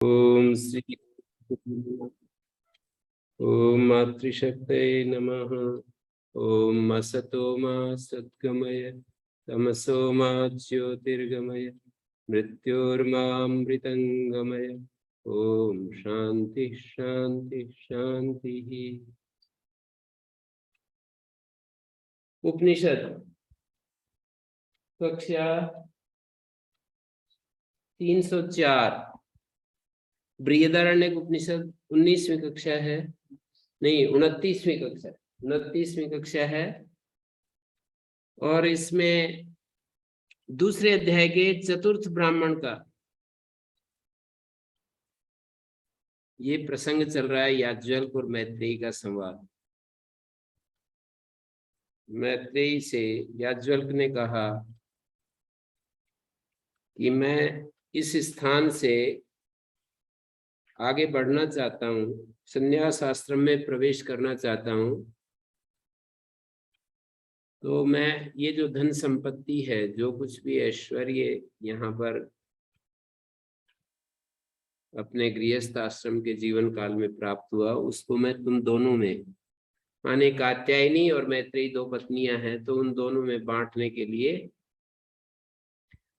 ओम श्री ओम मातृशक्तये नमः। ओम असतो मा सद्गमय तमसो मा ज्योतिर्गमय मृत्योर्मामृतंगमय। ओम शांति शांति शांति। उपनिषद कक्षा 304 बृहदारण्यक उपनिषद 19वीं कक्षा है, नहीं 29वीं कक्षा, 29वीं कक्षा है। और इसमें दूसरे अध्याय के चतुर्थ ब्राह्मण का ये प्रसंग चल रहा है, याज्ञवल्क्य और मैत्रेयी का संवाद। मैत्रेयी से याज्ञवल्क्य ने कहा कि मैं इस स्थान से आगे बढ़ना चाहता हूँ, संन्यास आश्रम में प्रवेश करना चाहता हूँ। तो मैं ये जो धन संपत्ति है, जो कुछ भी ऐश्वर्य यहाँ पर अपने गृहस्थ आश्रम के जीवन काल में प्राप्त हुआ, उसको मैं तुम दोनों में, माने कात्यायनी और मैत्रेयी दो पत्नियां हैं, तो उन दोनों में बांटने के लिए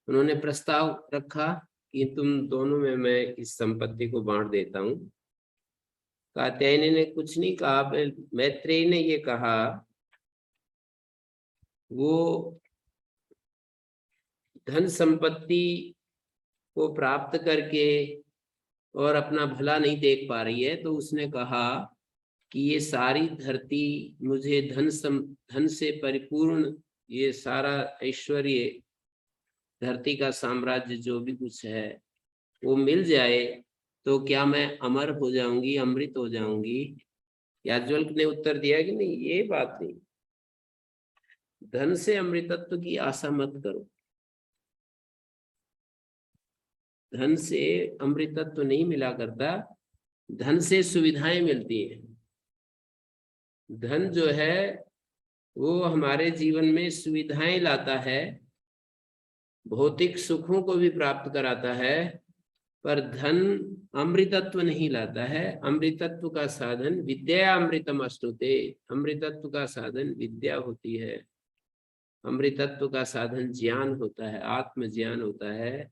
उन्होंने प्रस्ताव रखा कि तुम दोनों में मैं इस संपत्ति को बांट देता हूँ। कात्यायनी ने कुछ नहीं कहा, मैत्रेयी ने ये कहा, वो धन संपत्ति को प्राप्त करके और अपना भला नहीं देख पा रही है, तो उसने कहा कि ये सारी धरती मुझे धन से परिपूर्ण, ये सारा ऐश्वर्य, धरती का साम्राज्य जो भी कुछ है वो मिल जाए तो क्या मैं अमर हो जाऊंगी, अमृत हो जाऊंगी। याज्ञवल्क्य ने उत्तर दिया कि नहीं, ये बात नहीं, धन से अमृतत्व की आशा मत करो। धन से अमृतत्व नहीं मिला करता, धन से सुविधाएं मिलती हैं। धन जो है वो हमारे जीवन में सुविधाएं लाता है, भौतिक सुखों को भी प्राप्त कराता है, पर धन अमृतत्व नहीं लाता है। अमृतत्व का साधन विद्या अमृतम अश्नुते, अमृतत्व का साधन विद्या होती है, अमृतत्व का साधन ज्ञान होता है, आत्म ज्ञान होता है।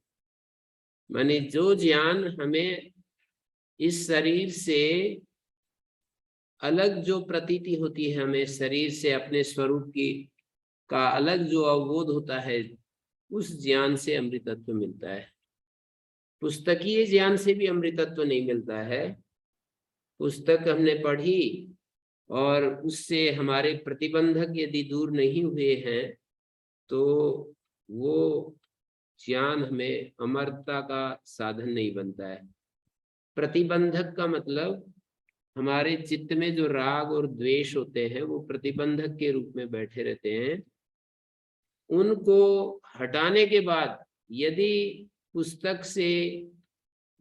माने जो ज्ञान हमें इस शरीर से अलग जो प्रतीति होती है, हमें शरीर से अपने स्वरूप की का अलग जो अवबोध होता है, उस ज्ञान से अमृतत्व मिलता है। पुस्तकीय ज्ञान से भी अमृतत्व नहीं मिलता है। पुस्तक हमने पढ़ी और उससे हमारे प्रतिबंधक यदि दूर नहीं हुए हैं तो वो ज्ञान हमें अमरता का साधन नहीं बनता है। प्रतिबंधक का मतलब हमारे चित्त में जो राग और द्वेष होते हैं वो प्रतिबंधक के रूप में बैठे रहते हैं। उनको हटाने के बाद यदि पुस्तक से,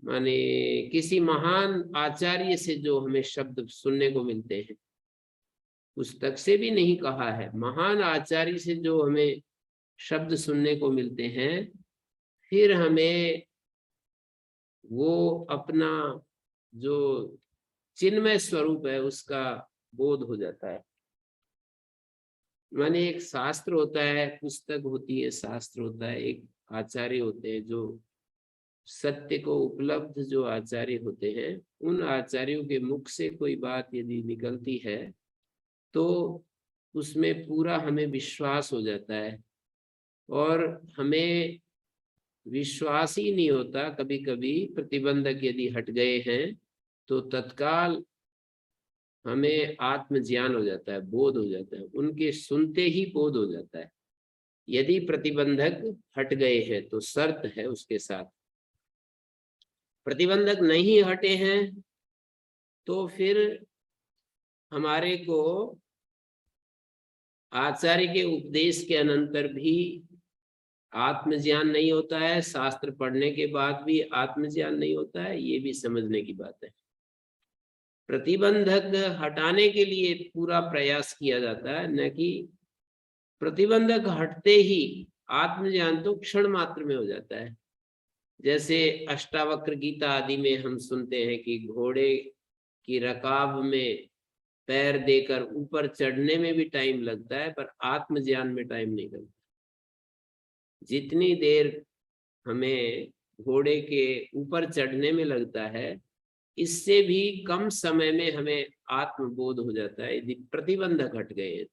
माने किसी महान आचार्य से जो हमें शब्द सुनने को मिलते हैं, पुस्तक से भी नहीं कहा है, महान आचार्य से जो हमें शब्द सुनने को मिलते हैं, फिर हमें वो अपना जो चिन्मय स्वरूप है उसका बोध हो जाता है। माने एक शास्त्र होता है, पुस्तक होती है, शास्त्र होता है, एक आचार्य होते हैं जो सत्य को उपलब्ध जो आचार्य होते हैं, उन आचार्यों के मुख से कोई बात यदि निकलती है तो उसमें पूरा हमें विश्वास हो जाता है। और हमें विश्वास ही नहीं होता, कभी कभी प्रतिबंधक यदि हट गए हैं तो तत्काल हमें आत्म ज्ञान हो जाता है, बोध हो जाता है, उनके सुनते ही बोध हो जाता है। यदि प्रतिबंधक हट गए हैं तो शर्त है उसके साथ, प्रतिबंधक नहीं हटे हैं तो फिर हमारे को आचार्य के उपदेश के अनंतर भी आत्मज्ञान नहीं होता है, शास्त्र पढ़ने के बाद भी आत्मज्ञान नहीं होता है, ये भी समझने की बात है। प्रतिबंधक हटाने के लिए पूरा प्रयास किया जाता है, न कि प्रतिबंधक हटते ही आत्मज्ञान तो क्षण मात्र में हो जाता है। जैसे अष्टावक्र गीता आदि में हम सुनते हैं कि घोड़े की रकाब में पैर देकर ऊपर चढ़ने में भी टाइम लगता है, पर आत्मज्ञान में टाइम नहीं लगता। जितनी देर हमें घोड़े के ऊपर चढ़ने में लगता है, इससे भी कम समय में हमें आत्मबोध हो जाता है यदि प्रतिबंधक हट गए हैं।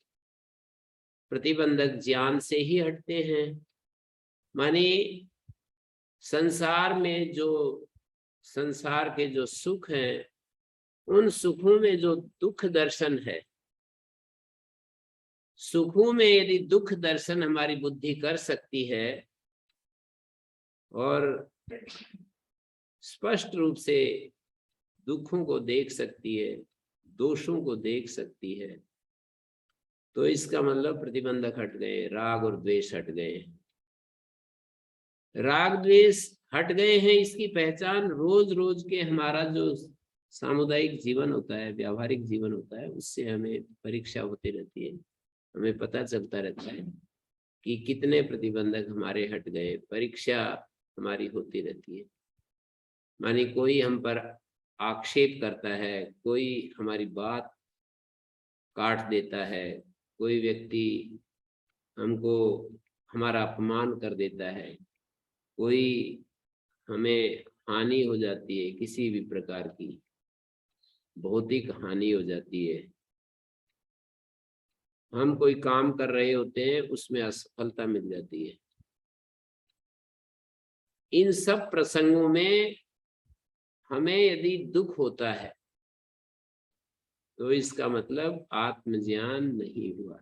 प्रतिबंधक ज्ञान से ही हटते हैं। माने संसार में जो संसार के जो सुख हैं, उन सुखों में जो दुख दर्शन है, सुखों में यदि दुख दर्शन हमारी बुद्धि कर सकती है और स्पष्ट रूप से दुखों को देख सकती है, दोषों को देख सकती है, तो इसका मतलब प्रतिबंधक हट गए, राग और द्वेष हट गए। राग द्वेष हट गए हैं, इसकी पहचान रोज रोज के हमारा जो सामुदायिक जीवन होता है, व्यावहारिक जीवन होता है, उससे हमें परीक्षा होती रहती है। हमें पता चलता रहता है कि कितने प्रतिबंधक हमारे हट गए। परीक्षा हमारी होती रहती है। मानी कोई हम पर आक्षेप करता है, कोई हमारी बात काट देता है, कोई व्यक्ति हमको हमारा अपमान कर देता है, कोई हमें हानि हो जाती है, किसी भी प्रकार की भौतिक हानि हो जाती है, हम कोई काम कर रहे होते हैं उसमें असफलता मिल जाती है। इन सब प्रसंगों में हमें यदि दुख होता है तो इसका मतलब आत्मज्ञान नहीं हुआ।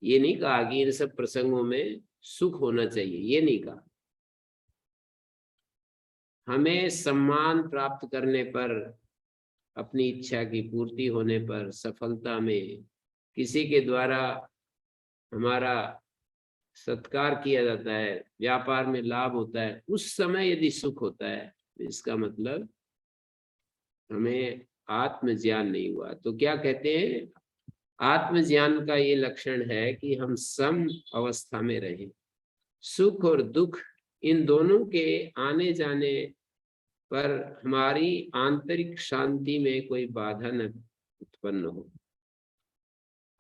ये नहीं कहा कि इन सब प्रसंगों में सुख होना चाहिए, ये नहीं कहा। हमें सम्मान प्राप्त करने पर, अपनी इच्छा की पूर्ति होने पर, सफलता में किसी के द्वारा हमारा सत्कार किया जाता है, व्यापार में लाभ होता है, उस समय यदि सुख होता है तो इसका मतलब हमें आत्मज्ञान नहीं हुआ। तो क्या कहते हैं, आत्मज्ञान का ये लक्षण है कि हम सम अवस्था में रहें। सुख और दुख इन दोनों के आने जाने पर हमारी आंतरिक शांति में कोई बाधा न उत्पन्न हो।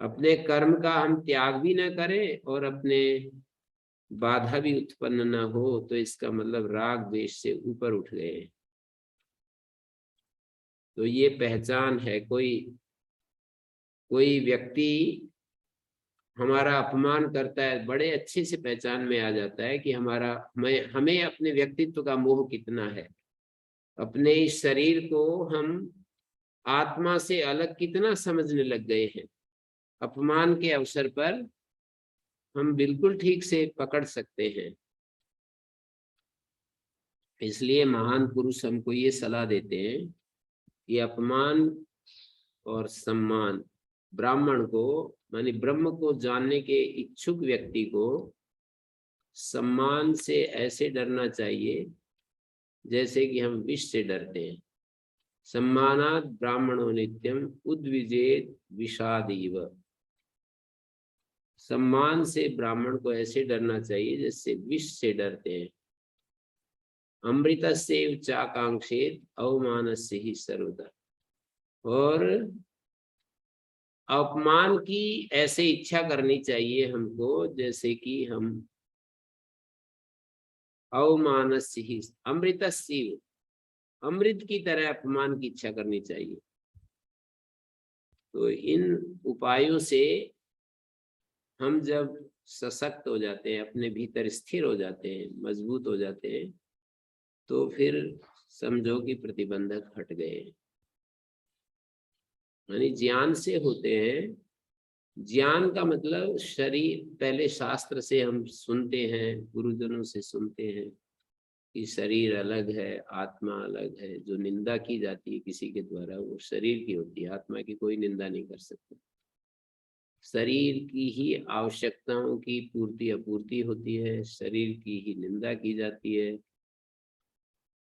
अपने कर्म का हम त्याग भी न करें और अपने बाधा भी उत्पन्न न हो, तो इसका मतलब राग द्वेष से ऊपर उठ गए। तो ये पहचान है। कोई व्यक्ति हमारा अपमान करता है, बड़े अच्छे से पहचान में आ जाता है कि हमें अपने व्यक्तित्व का मोह कितना है, अपने इस शरीर को हम आत्मा से अलग कितना समझने लग गए हैं। अपमान के अवसर पर हम बिल्कुल ठीक से पकड़ सकते हैं। इसलिए महान पुरुष हमको ये सलाह देते हैं कि अपमान और सम्मान, ब्राह्मण को मानी ब्रह्म को जानने के इच्छुक व्यक्ति को सम्मान से ऐसे डरना चाहिए जैसे कि हम विष से डरते हैं। सम्मानात् ब्राह्मणो नित्यम उद्विजेत विषादेव। सम्मान से ब्राह्मण को ऐसे डरना चाहिए जैसे विष से डरते हैं। अमृतस्य उच्चाकांक्षेत अवमानस्य ही सर्वदा। और अपमान की ऐसे इच्छा करनी चाहिए हमको जैसे कि हम अवमानस्य ही अमृतस्य, अमृत की तरह अपमान की इच्छा करनी चाहिए। तो इन उपायों से हम जब सशक्त हो जाते हैं, अपने भीतर स्थिर हो जाते हैं, मजबूत हो जाते हैं, तो फिर समझो कि प्रतिबंधक हट गए। यानी ज्ञान से होते हैं। ज्ञान का मतलब शरीर, पहले शास्त्र से हम सुनते हैं, गुरुजनों से सुनते हैं कि शरीर अलग है, आत्मा अलग है। जो निंदा की जाती है किसी के द्वारा वो शरीर की होती है, आत्मा की कोई निंदा नहीं कर सकता। शरीर की ही आवश्यकताओं की पूर्ति अपूर्ति होती है, शरीर की ही निंदा की जाती है।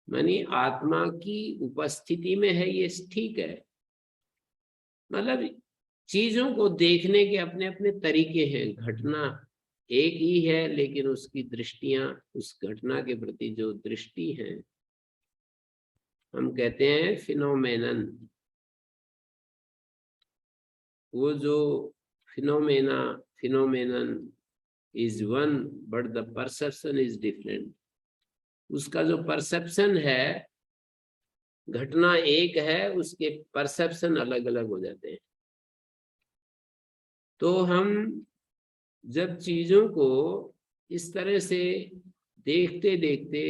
मानी आत्मा की उपस्थिति में है ये ठीक है। मतलब चीजों को देखने के अपने अपने तरीके हैं। घटना एक ही है, लेकिन उसकी दृष्टियां, उस घटना के प्रति जो दृष्टि है, हम कहते हैं फिनोमेनन। वो जो phenomenon is one but the perception is different. उसका जो परसेप्शन है, घटना एक है, उसके परसेप्शन अलग अलग हो जाते हैं। तो हम जब चीजों को इस तरह से देखते देखते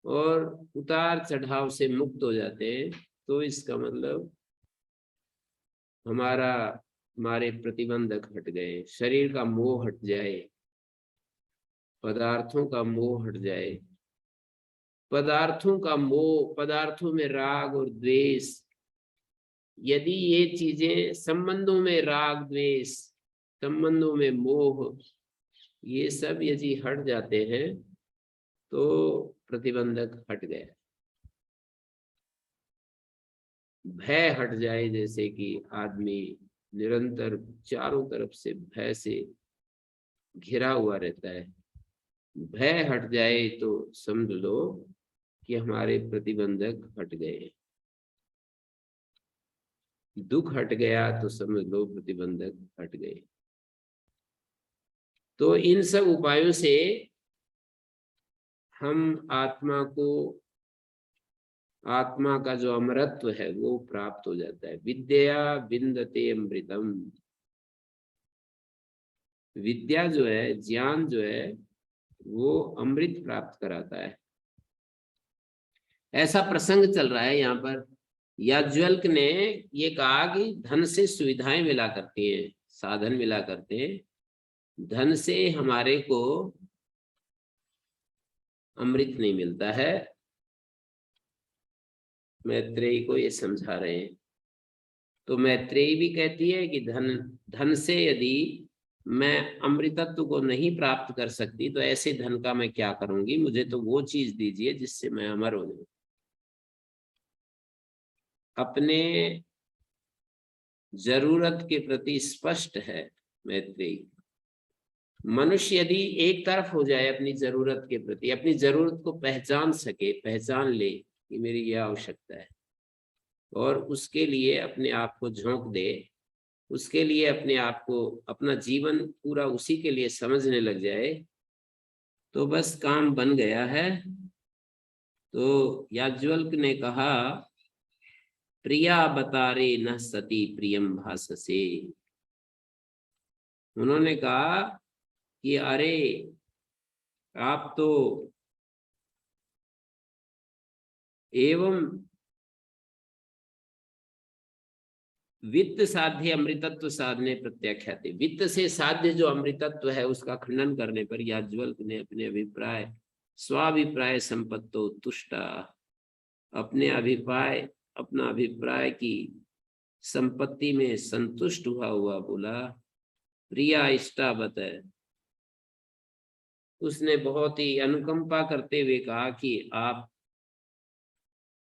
और उतार चढ़ाव से मुक्त हो जाते हैं, तो इसका मतलब हमारे प्रतिबंधक हट गए, शरीर का मोह हट जाए, पदार्थों का मोह हट जाए। पदार्थों का मोह, पदार्थों में राग और द्वेष, यदि ये चीजें, संबंधों में राग द्वेष, संबंधों में मोह, ये सब यदि हट जाते हैं तो प्रतिबंधक हट गए। भय हट जाए, जैसे कि आदमी निरंतर चारों तरफ से भय से घिरा हुआ रहता है, भय हट जाए तो समझ लो कि हमारे प्रतिबंधक हट गए। दुख हट गया तो समझ लो प्रतिबंधक हट गए। तो इन सब उपायों से हम आत्मा का जो अमरत्व है वो प्राप्त हो जाता है। विद्या विन्दते अमृतम। विद्या जो है, ज्ञान जो है, वो अमृत प्राप्त कराता है। ऐसा प्रसंग चल रहा है यहाँ पर। याज्ञवल्क्य ने ये कहा कि धन से सुविधाएं मिला करती हैं, साधन मिला करते हैं, धन से हमारे को अमृत नहीं मिलता है। मैत्रेयी को ये समझा रहे हैं। तो मैत्रेयी भी कहती है कि धन से यदि मैं अमृतत्व को नहीं प्राप्त कर सकती तो ऐसे धन का मैं क्या करूंगी, मुझे तो वो चीज दीजिए जिससे मैं अमर हो जाऊं। अपने जरूरत के प्रति स्पष्ट है मैत्रेयी। मनुष्य यदि एक तरफ हो जाए अपनी जरूरत के प्रति, अपनी जरूरत को पहचान सके, पहचान ले कि मेरी यह आवश्यकता है, और उसके लिए अपने आप को झोंक दे, उसके लिए अपने आप को, अपना जीवन पूरा उसी के लिए समझने लग जाए, तो बस काम बन गया है। तो याज्ञवल्क्य ने कहा, प्रिया बतारे न सती प्रियम भाससे। उन्होंने कहा कि अरे आप तो एवं वित्त साध्य अमृतत्व साधने प्रत्याख्याति। वित्त से साध्य जो अमृतत्व है उसका खंडन करने पर याज्ञवल्क्य ने अपने अभिप्राय, स्वाभिप्राय संपत्तो तुष्टा, अपना अभिप्राय की संपत्ति में संतुष्ट हुआ बोला, प्रिया इष्टावत है। उसने बहुत ही अनुकंपा करते हुए कहा कि आप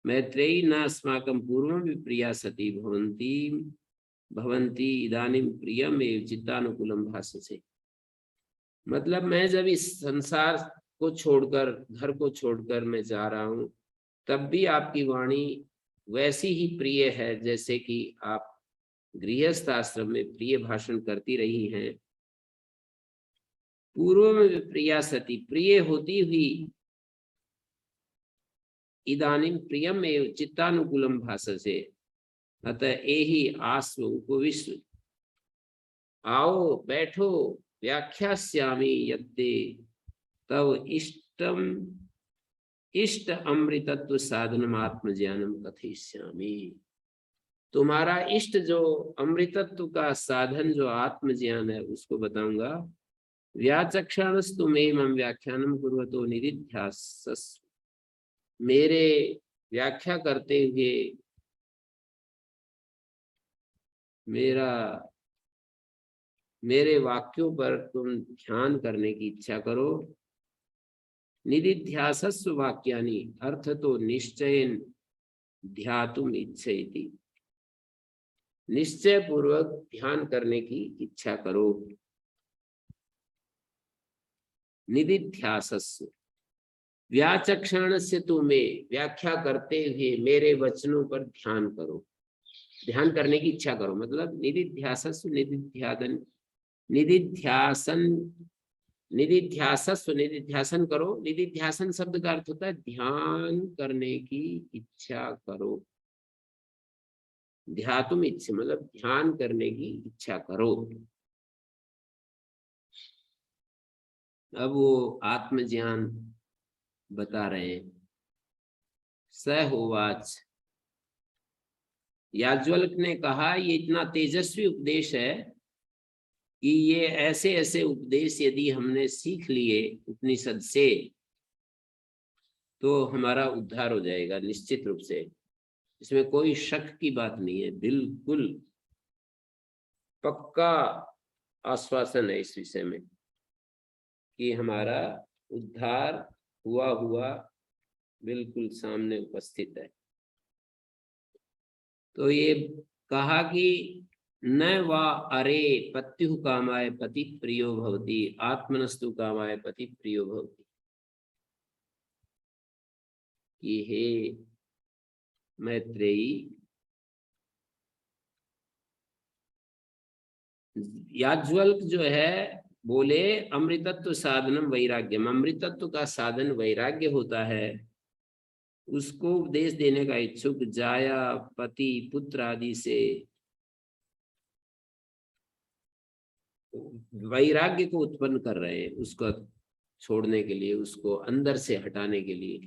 मैत्रेयी न अस्माकं पूर्वं भी प्रिया सती भवन्ति इदानीं प्रियम एव चित्तानुकूलम भाससे। मतलब मैं जब इस संसार को छोड़कर, घर को छोड़कर मैं जा रहा हूँ, तब भी आपकी वाणी वैसी ही प्रिय है जैसे कि आप गृहस्थ आश्रम में प्रिय भाषण करती रही हैं। पूर्व में प्रिया सती, प्रिय होती हुई, इदानीं प्रियम एव चित्तानुकूलम भाससे, अतः एहि आस्व उपविश्व, आओ बैठो, व्याख्यास्यामि यत्ते तव इष्ट अमृतत्व साधनम आत्मज्ञानम कथयिष्यामि। तुम्हारा इष्ट जो अमृतत्व का साधन जो आत्मज्ञान है उसको बताऊंगा। व्याचक्षाणस्तु मेमं व्याख्यानम कुर्वतो निदिध्यासस्। मेरे व्याख्या करते हुए मेरे वाक्यों पर तुम ध्यान करने की इच्छा करो। निदिध्यासस्व वाक्यानि, अर्थ तो निश्चयेन ध्यातुम इच्छति, निश्चय पूर्वक ध्यान करने की इच्छा करो। निदिध्यासस्व व्याचक्षणस्य तु मे, व्याख्या करते हुए मेरे वचनों पर ध्यान करो, ध्यान करने की इच्छा करो। मतलब निदिध्यासस्व निदिध्यासन निदिध्यासस्व निदिध्यासन करो। निदिध्यासन शब्द का अर्थ होता है ध्यान करने की इच्छा करो। ध्यातुम इच्छा मतलब ध्यान करने की इच्छा करो। अब वो आत्मज्ञान बता रहे हैं। स होवाच, याज्वल्क ने कहा ये इतना तेजस्वी उपदेश है कि ये ऐसे ऐसे उपदेश यदि हमने सीख लिए उपनिषद से तो हमारा उद्धार हो जाएगा निश्चित रूप से। इसमें कोई शक की बात नहीं है, बिल्कुल पक्का आश्वासन है इस विषय में कि हमारा उद्धार हुआ हुआ बिल्कुल सामने उपस्थित है। तो ये कहा कि न वा अरे पत्यु कामाय पति प्रियो भवति आत्मनस्तु कामाय पति प्रियो भवति, कि हे मैत्रेयी, याज्वल्क जो है बोले अमृतत्व साधनम वैराग्यम, अमृतत्व का साधन वैराग्य होता है। उसको उपदेश देने का इच्छुक जाया पति पुत्र आदि से वैराग्य को उत्पन्न कर रहे हैं, उसको छोड़ने के लिए, उसको अंदर से हटाने के लिए,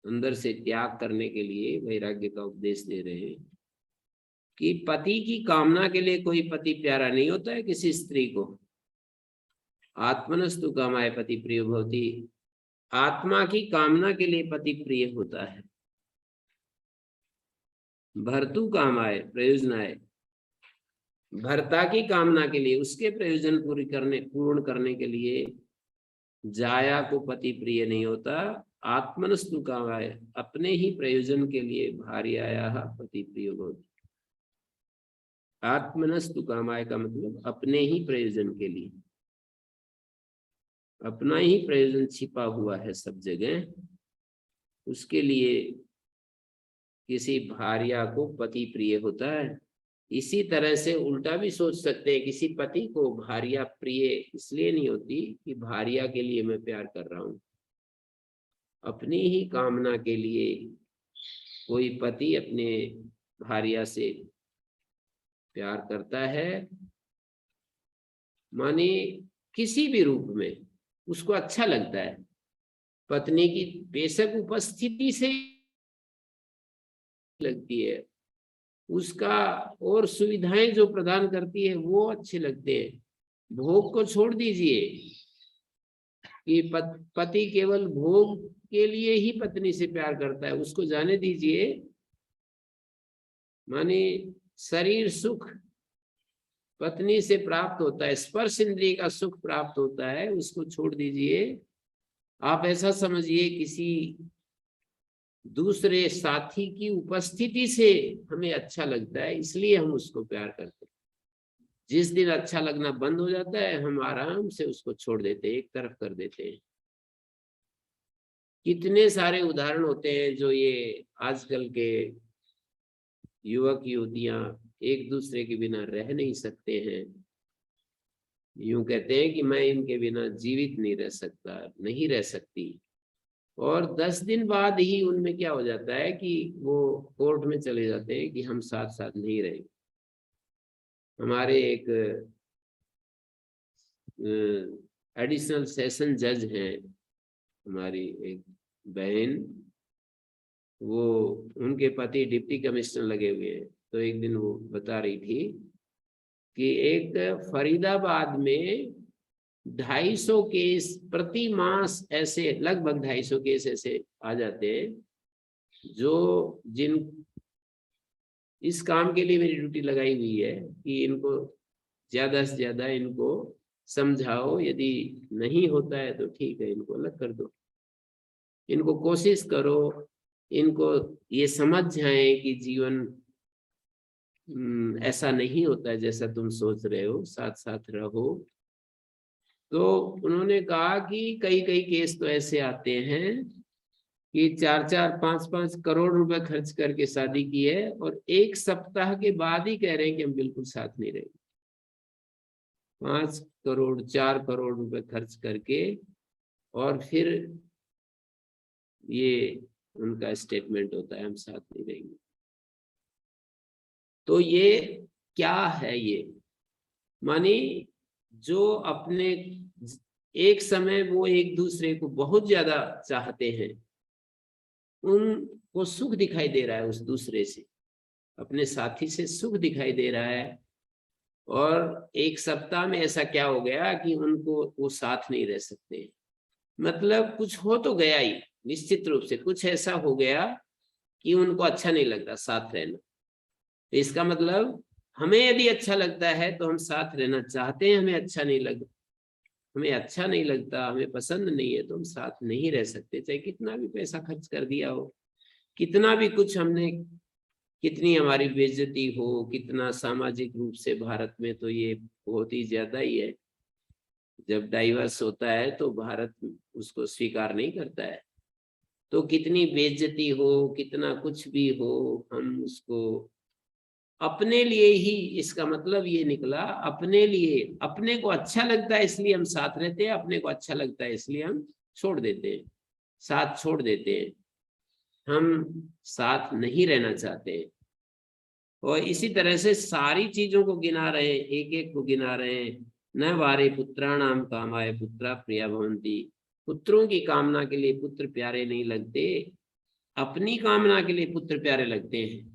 अंदर से त्याग करने के लिए वैराग्य का उपदेश दे रहे हैं। कि पति की कामना के लिए कोई पति प्यारा नहीं होता है किसी स्त्री को। आत्मनस्तु कामाय पति प्रिय भवति, आत्मा की कामना के लिए पति प्रिय होता है। भर्तु कामाय प्रयोजनाय, भर्ता की कामना के लिए, उसके प्रयोजन पूर्ण करने के लिए जाया को पति प्रिय नहीं होता। आत्मनस्तु कामाय, अपने ही प्रयोजन के लिए भार्याया पति प्रिय भवति। आत्मनस्तु कामाय का मतलब अपने ही प्रयोजन के लिए, अपना ही प्रयोजन छिपा हुआ है सब जगह, उसके लिए किसी भार्या को पति प्रिय होता है। इसी तरह से उल्टा भी सोच सकते हैं, किसी पति को भार्या प्रिय इसलिए नहीं होती कि भार्या के लिए मैं प्यार कर रहा हूं, अपनी ही कामना के लिए कोई पति अपने भार्या से प्यार करता है, माने किसी भी रूप में उसको अच्छा लगता है। पत्नी की बेशक उपस्थिति से लगती है, उसका और सुविधाएं जो प्रदान करती है वो अच्छे लगते हैं। भोग को छोड़ दीजिए कि पति केवल भोग के लिए ही पत्नी से प्यार करता है, उसको जाने दीजिए। माने शरीर सुख पत्नी से प्राप्त होता है, स्पर्श इंद्रिय का सुख प्राप्त होता है, उसको छोड़ दीजिए। आप ऐसा समझिए किसी दूसरे साथी की उपस्थिति से हमें अच्छा लगता है, इसलिए हम उसको प्यार करते हैं। जिस दिन अच्छा लगना बंद हो जाता है हम आराम से उसको छोड़ देते हैं, एक तरफ कर देते हैं। कितने सारे उदाहरण होते हैं जो ये आजकल के युवक युवतियां एक दूसरे के बिना रह नहीं सकते हैं, यूं कहते हैं कि मैं इनके बिना जीवित नहीं रह सकता, नहीं रह सकती, और 10 दिन बाद ही उनमें क्या हो जाता है कि वो कोर्ट में चले जाते हैं कि हम साथ साथ नहीं रहेंगे। हमारे एक एडिशनल सेशन जज हैं, हमारी एक बहन, वो उनके पति डिप्टी कमिश्नर लगे हुए हैं। तो एक दिन वो बता रही थी कि एक फरीदाबाद में 250 केस प्रति मास, ऐसे लगभग 250 केस ऐसे आ जाते हैं जो जिन इस काम के लिए मेरी ड्यूटी लगाई हुई है कि इनको ज्यादा से ज्यादा इनको समझाओ, यदि नहीं होता है तो ठीक है इनको अलग कर दो, इनको कोशिश करो, इनको ये समझ जाए कि जीवन ऐसा नहीं होता है जैसा तुम सोच रहे हो, साथ साथ रहो। तो उन्होंने कहा कि कई कई केस तो ऐसे आते हैं कि 4-4 5-5 करोड़ रुपए खर्च करके शादी की है और 1 सप्ताह के बाद ही कह रहे हैं कि हम बिल्कुल साथ नहीं रहेंगे। 5 करोड़ 4 करोड़ रुपए खर्च करके और फिर ये उनका स्टेटमेंट होता है हम साथ नहीं रहेंगे। तो ये क्या है? ये मानी जो अपने एक समय वो एक दूसरे को बहुत ज्यादा चाहते हैं, उनको सुख दिखाई दे रहा है उस दूसरे से, अपने साथी से सुख दिखाई दे रहा है, और 1 सप्ताह में ऐसा क्या हो गया कि उनको वो साथ नहीं रह सकते। मतलब कुछ हो तो गया ही, निश्चित रूप से कुछ ऐसा हो गया कि उनको अच्छा नहीं लगता साथ रहना। तो इसका मतलब हमें यदि अच्छा लगता है तो हम साथ रहना चाहते हैं, हमें अच्छा नहीं लगता, हमें पसंद नहीं है तो हम साथ नहीं रह सकते, चाहे कितना भी पैसा खर्च कर दिया हो, कितना भी कुछ हमने, कितनी हमारी बेइज्जती हो, कितना सामाजिक रूप से भारत में तो ये बहुत ही ज्यादा ही है। जब डाइवर्स होता है तो भारत उसको स्वीकार नहीं करता है, तो कितनी बेइज्जती हो, कितना कुछ भी हो, हम उसको अपने लिए ही, इसका मतलब ये निकला अपने लिए, अपने को अच्छा लगता है इसलिए हम साथ रहते हैं, अपने को अच्छा लगता है इसलिए हम छोड़ देते हैं, साथ छोड़ देते हैं, हम साथ नहीं रहना चाहते हैं। और इसी तरह से सारी चीजों को गिना रहे हैं, एक एक को गिना रहे हैं। न वारे पुत्राणाम कामाय पुत्रा प्रिया भवन्ति, पुत्रों की कामना के लिए पुत्र प्यारे नहीं लगते, अपनी कामना के लिए पुत्र प्यारे लगते हैं।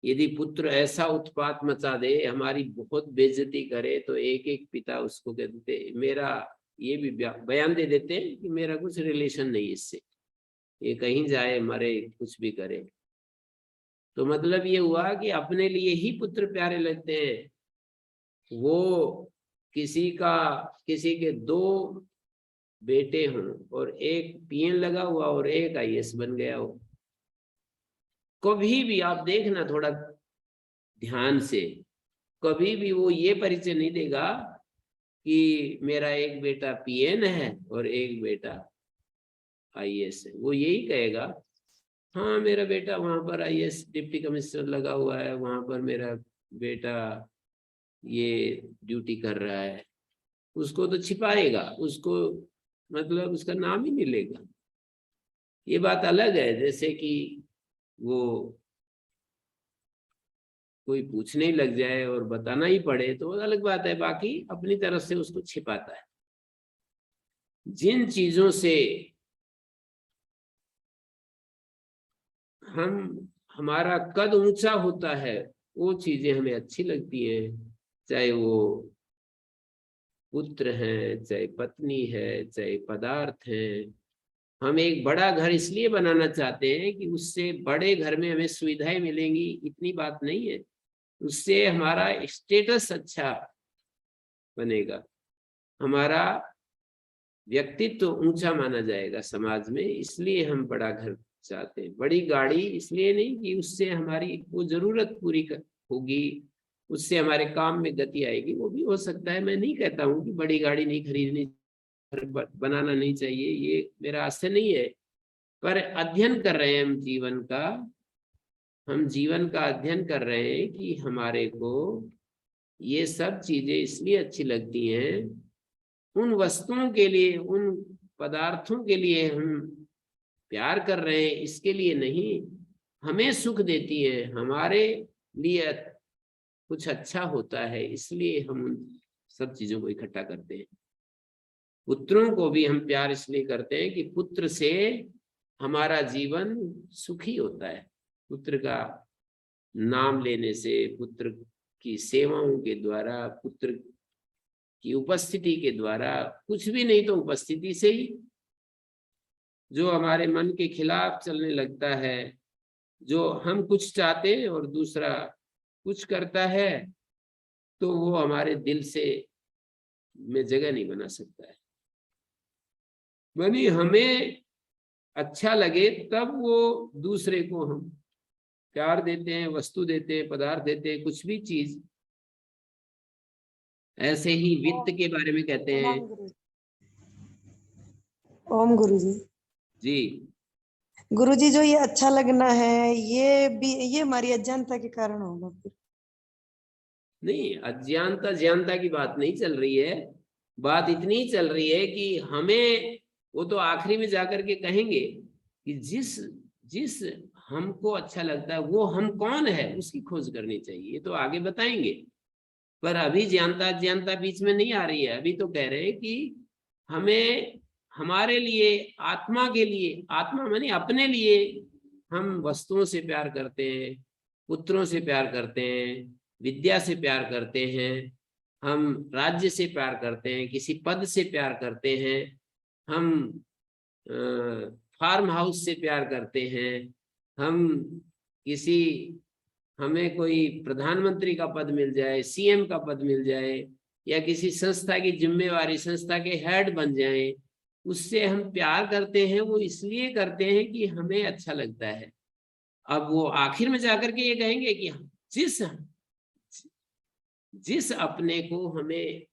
यदि पुत्र ऐसा उत्पात मचा दे, हमारी बहुत बेइज्जती करे, तो एक एक पिता उसको कहते, मेरा ये भी बयान दे देते हैं कि मेरा कुछ रिलेशन नहीं इससे, ये कहीं जाए मरे कुछ भी करे। तो मतलब ये हुआ कि अपने लिए ही पुत्र प्यारे लगते हैं। वो किसी के 2 बेटे हों और एक पीएन लगा हुआ और एक आईएएस बन गया हो, कभी भी आप देखना थोड़ा ध्यान से, कभी भी वो ये परिचय नहीं देगा कि मेरा एक बेटा पीएन है और एक बेटा आईएएस है। वो यही कहेगा, हाँ मेरा बेटा वहां पर आईएएस डिप्टी कमिश्नर लगा हुआ है, वहां पर मेरा बेटा ये ड्यूटी कर रहा है। उसको तो छिपाएगा, उसको मतलब उसका नाम ही नहीं लेगा। ये बात अलग है, जैसे कि वो कोई पूछने ही लग जाए और बताना ही पड़े तो अलग बात है, बाकी अपनी तरफ से उसको छिपाता है। जिन चीजों से हमारा कद ऊंचा होता है वो चीजें हमें अच्छी लगती हैं, चाहे वो पुत्र है, चाहे पत्नी है, चाहे पदार्थ है। हम एक बड़ा घर इसलिए बनाना चाहते हैं कि उससे बड़े घर में हमें सुविधाएं मिलेंगी, इतनी बात नहीं है, उससे हमारा स्टेटस अच्छा बनेगा, हमारा व्यक्तित्व ऊंचा माना जाएगा समाज में, इसलिए हम बड़ा घर चाहते हैं। बड़ी गाड़ी इसलिए नहीं कि उससे हमारी वो जरूरत पूरी होगी, उससे हमारे काम में गति आएगी, वो भी हो सकता है। मैं नहीं कहता हूँ कि बड़ी गाड़ी नहीं खरीदनी, बनाना नहीं चाहिए, ये मेरा आशय नहीं है। पर अध्ययन कर रहे हैं हम जीवन का अध्ययन कर रहे हैं कि हमारे को ये सब चीजें इसलिए अच्छी लगती हैं, उन वस्तुओं के लिए, उन पदार्थों के लिए हम प्यार कर रहे हैं, इसके लिए नहीं। हमें सुख देती है, हमारे लिए कुछ अच्छा होता है, इसलिए हम उन सब चीजों को इकट्ठा करते हैं। पुत्रों को भी हम प्यार इसलिए करते हैं कि पुत्र से हमारा जीवन सुखी होता है। पुत्र का नाम लेने से, पुत्र की सेवाओं के द्वारा, पुत्र की उपस्थिति के द्वारा, कुछ भी नहीं तो उपस्थिति से ही, जो हमारे मन के खिलाफ चलने लगता है, जो हम कुछ चाहते हैं और दूसरा कुछ करता है, तो वो हमारे दिल से में जगह नहीं बना सकता है। मानी हमें अच्छा लगे तब वो दूसरे को हम प्यार देते हैं, वस्तु देते हैं, पदार्थ देते हैं, कुछ भी चीज ऐसे ही वित्त के बारे में कहते हैं। ओम गुरु जी। जी गुरु जी, जो ये अच्छा लगना है, ये हमारी अज्ञानता के कारण होगा फिर? नहीं, अज्ञानता ज्ञानता की बात नहीं चल रही है। बात इतनी चल रही है कि हमें, वो तो आखिरी में जाकर के कहेंगे कि जिस जिस हमको अच्छा लगता है वो हम कौन है, उसकी खोज करनी चाहिए, ये तो आगे बताएंगे। पर अभी ज्ञानता अज्ञानता बीच में नहीं आ रही है। अभी तो कह रहे हैं कि हमें, हमारे लिए, आत्मा के लिए, आत्मा माने अपने लिए, हम वस्तुओं से प्यार करते हैं, पुत्रों से प्यार करते हैं, विद्या से प्यार करते हैं, हम राज्य से प्यार करते हैं, किसी पद से प्यार करते हैं, हम फार्म हाउस से प्यार करते हैं, हम किसी, हमें कोई प्रधानमंत्री का पद मिल जाए, सीएम का पद मिल जाए, या किसी संस्था की जिम्मेवारी, संस्था के हेड बन जाए, उससे हम प्यार करते हैं। वो इसलिए करते हैं कि हमें अच्छा लगता है। अब वो आखिर में जाकर के ये कहेंगे कि जिस जिस अपने को, हमें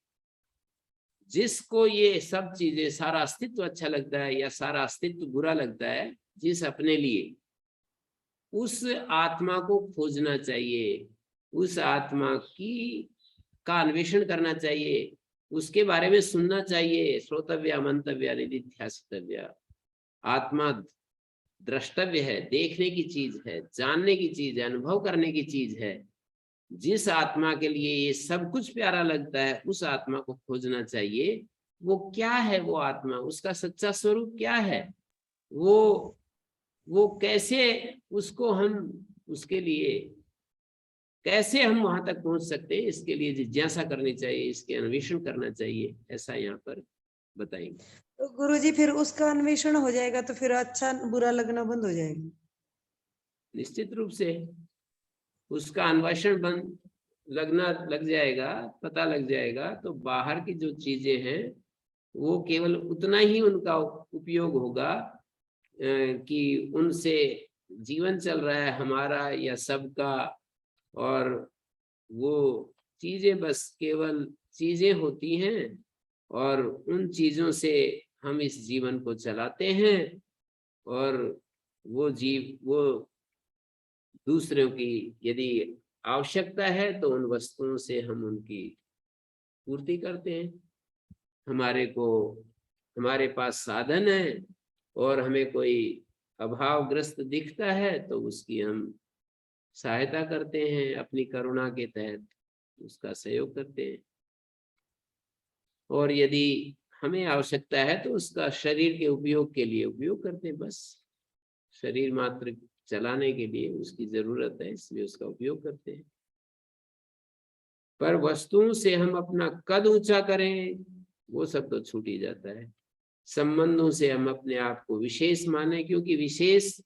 जिसको ये सब चीजें, सारा अस्तित्व अच्छा लगता है या सारा अस्तित्व बुरा लगता है, जिस अपने लिए, उस आत्मा को खोजना चाहिए, उस आत्मा की का अन्वेषण करना चाहिए, उसके बारे में सुनना चाहिए। श्रोतव्य मंतव्य निधिध्यासितव्य। आत्मा द्रष्टव्य है, देखने की चीज है, जानने की चीज है, अनुभव करने की चीज है। जिस आत्मा के लिए ये सब कुछ प्यारा लगता है, उस आत्मा को खोजना चाहिए। वो क्या है, वो आत्मा, उसका सच्चा स्वरूप क्या है, वो कैसे, उसको हम, उसके लिए कैसे हम वहां तक पहुंच सकते हैं, इसके लिए जिज्ञासा करनी चाहिए, इसके अन्वेषण करना चाहिए, ऐसा यहाँ पर बताएंगे। तो गुरु जी, फिर उसका अन्वेषण हो जाएगा तो फिर अच्छा बुरा लगना बंद हो जाएगा? निश्चित रूप से उसका अन्वेषण बंद लगना लग जाएगा, पता लग जाएगा, तो बाहर की जो चीजें हैं वो केवल उतना ही उनका उपयोग होगा कि उनसे जीवन चल रहा है हमारा या सबका, और वो चीजें बस केवल चीजें होती हैं, और उन चीजों से हम इस जीवन को चलाते हैं, और वो दूसरों की यदि आवश्यकता है तो उन वस्तुओं से हम उनकी पूर्ति करते हैं। हमारे पास साधन है और हमें कोई अभावग्रस्त दिखता है तो उसकी हम सहायता करते हैं, अपनी करुणा के तहत उसका सहयोग करते हैं। और यदि हमें आवश्यकता है तो उसका शरीर के उपयोग के लिए उपयोग करते हैं। बस शरीर मात्र चलाने के लिए उसकी जरूरत है, इसलिए उसका उपयोग करते हैं। पर वस्तुओं से हम अपना कद ऊंचा करें, वो सब तो छूट ही जाता है। संबंधों से हम अपने आप को विशेष माने, क्योंकि विशेष,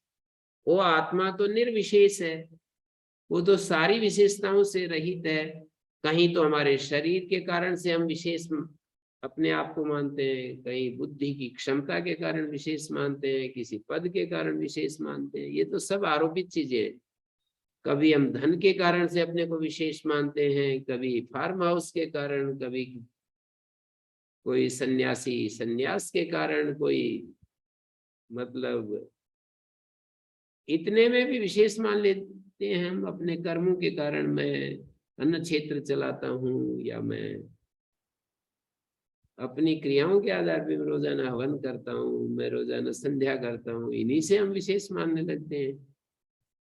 वो आत्मा तो निर्विशेष है, वो तो सारी विशेषताओं से रहित है। कहीं तो हमारे शरीर के कारण से हम विशेष अपने आप को मानते हैं, कहीं बुद्धि की क्षमता के कारण विशेष मानते हैं, किसी पद के कारण विशेष मानते हैं। ये तो सब आरोपित चीजें हैं। कभी हम धन के कारण से अपने को विशेष मानते हैं, कभी फार्म हाउस के कारण, कभी कोई सन्यासी सन्यास के कारण, कोई मतलब इतने में भी विशेष मान लेते हैं हम अपने कर्मों के कारण। मैं अन्न क्षेत्र चलाता हूँ, या मैं अपनी क्रियाओं के आधार पर मैं रोजाना हवन करता हूँ, मैं रोजाना संध्या करता हूँ, इन्हीं से हम विशेष मानने लगते हैं।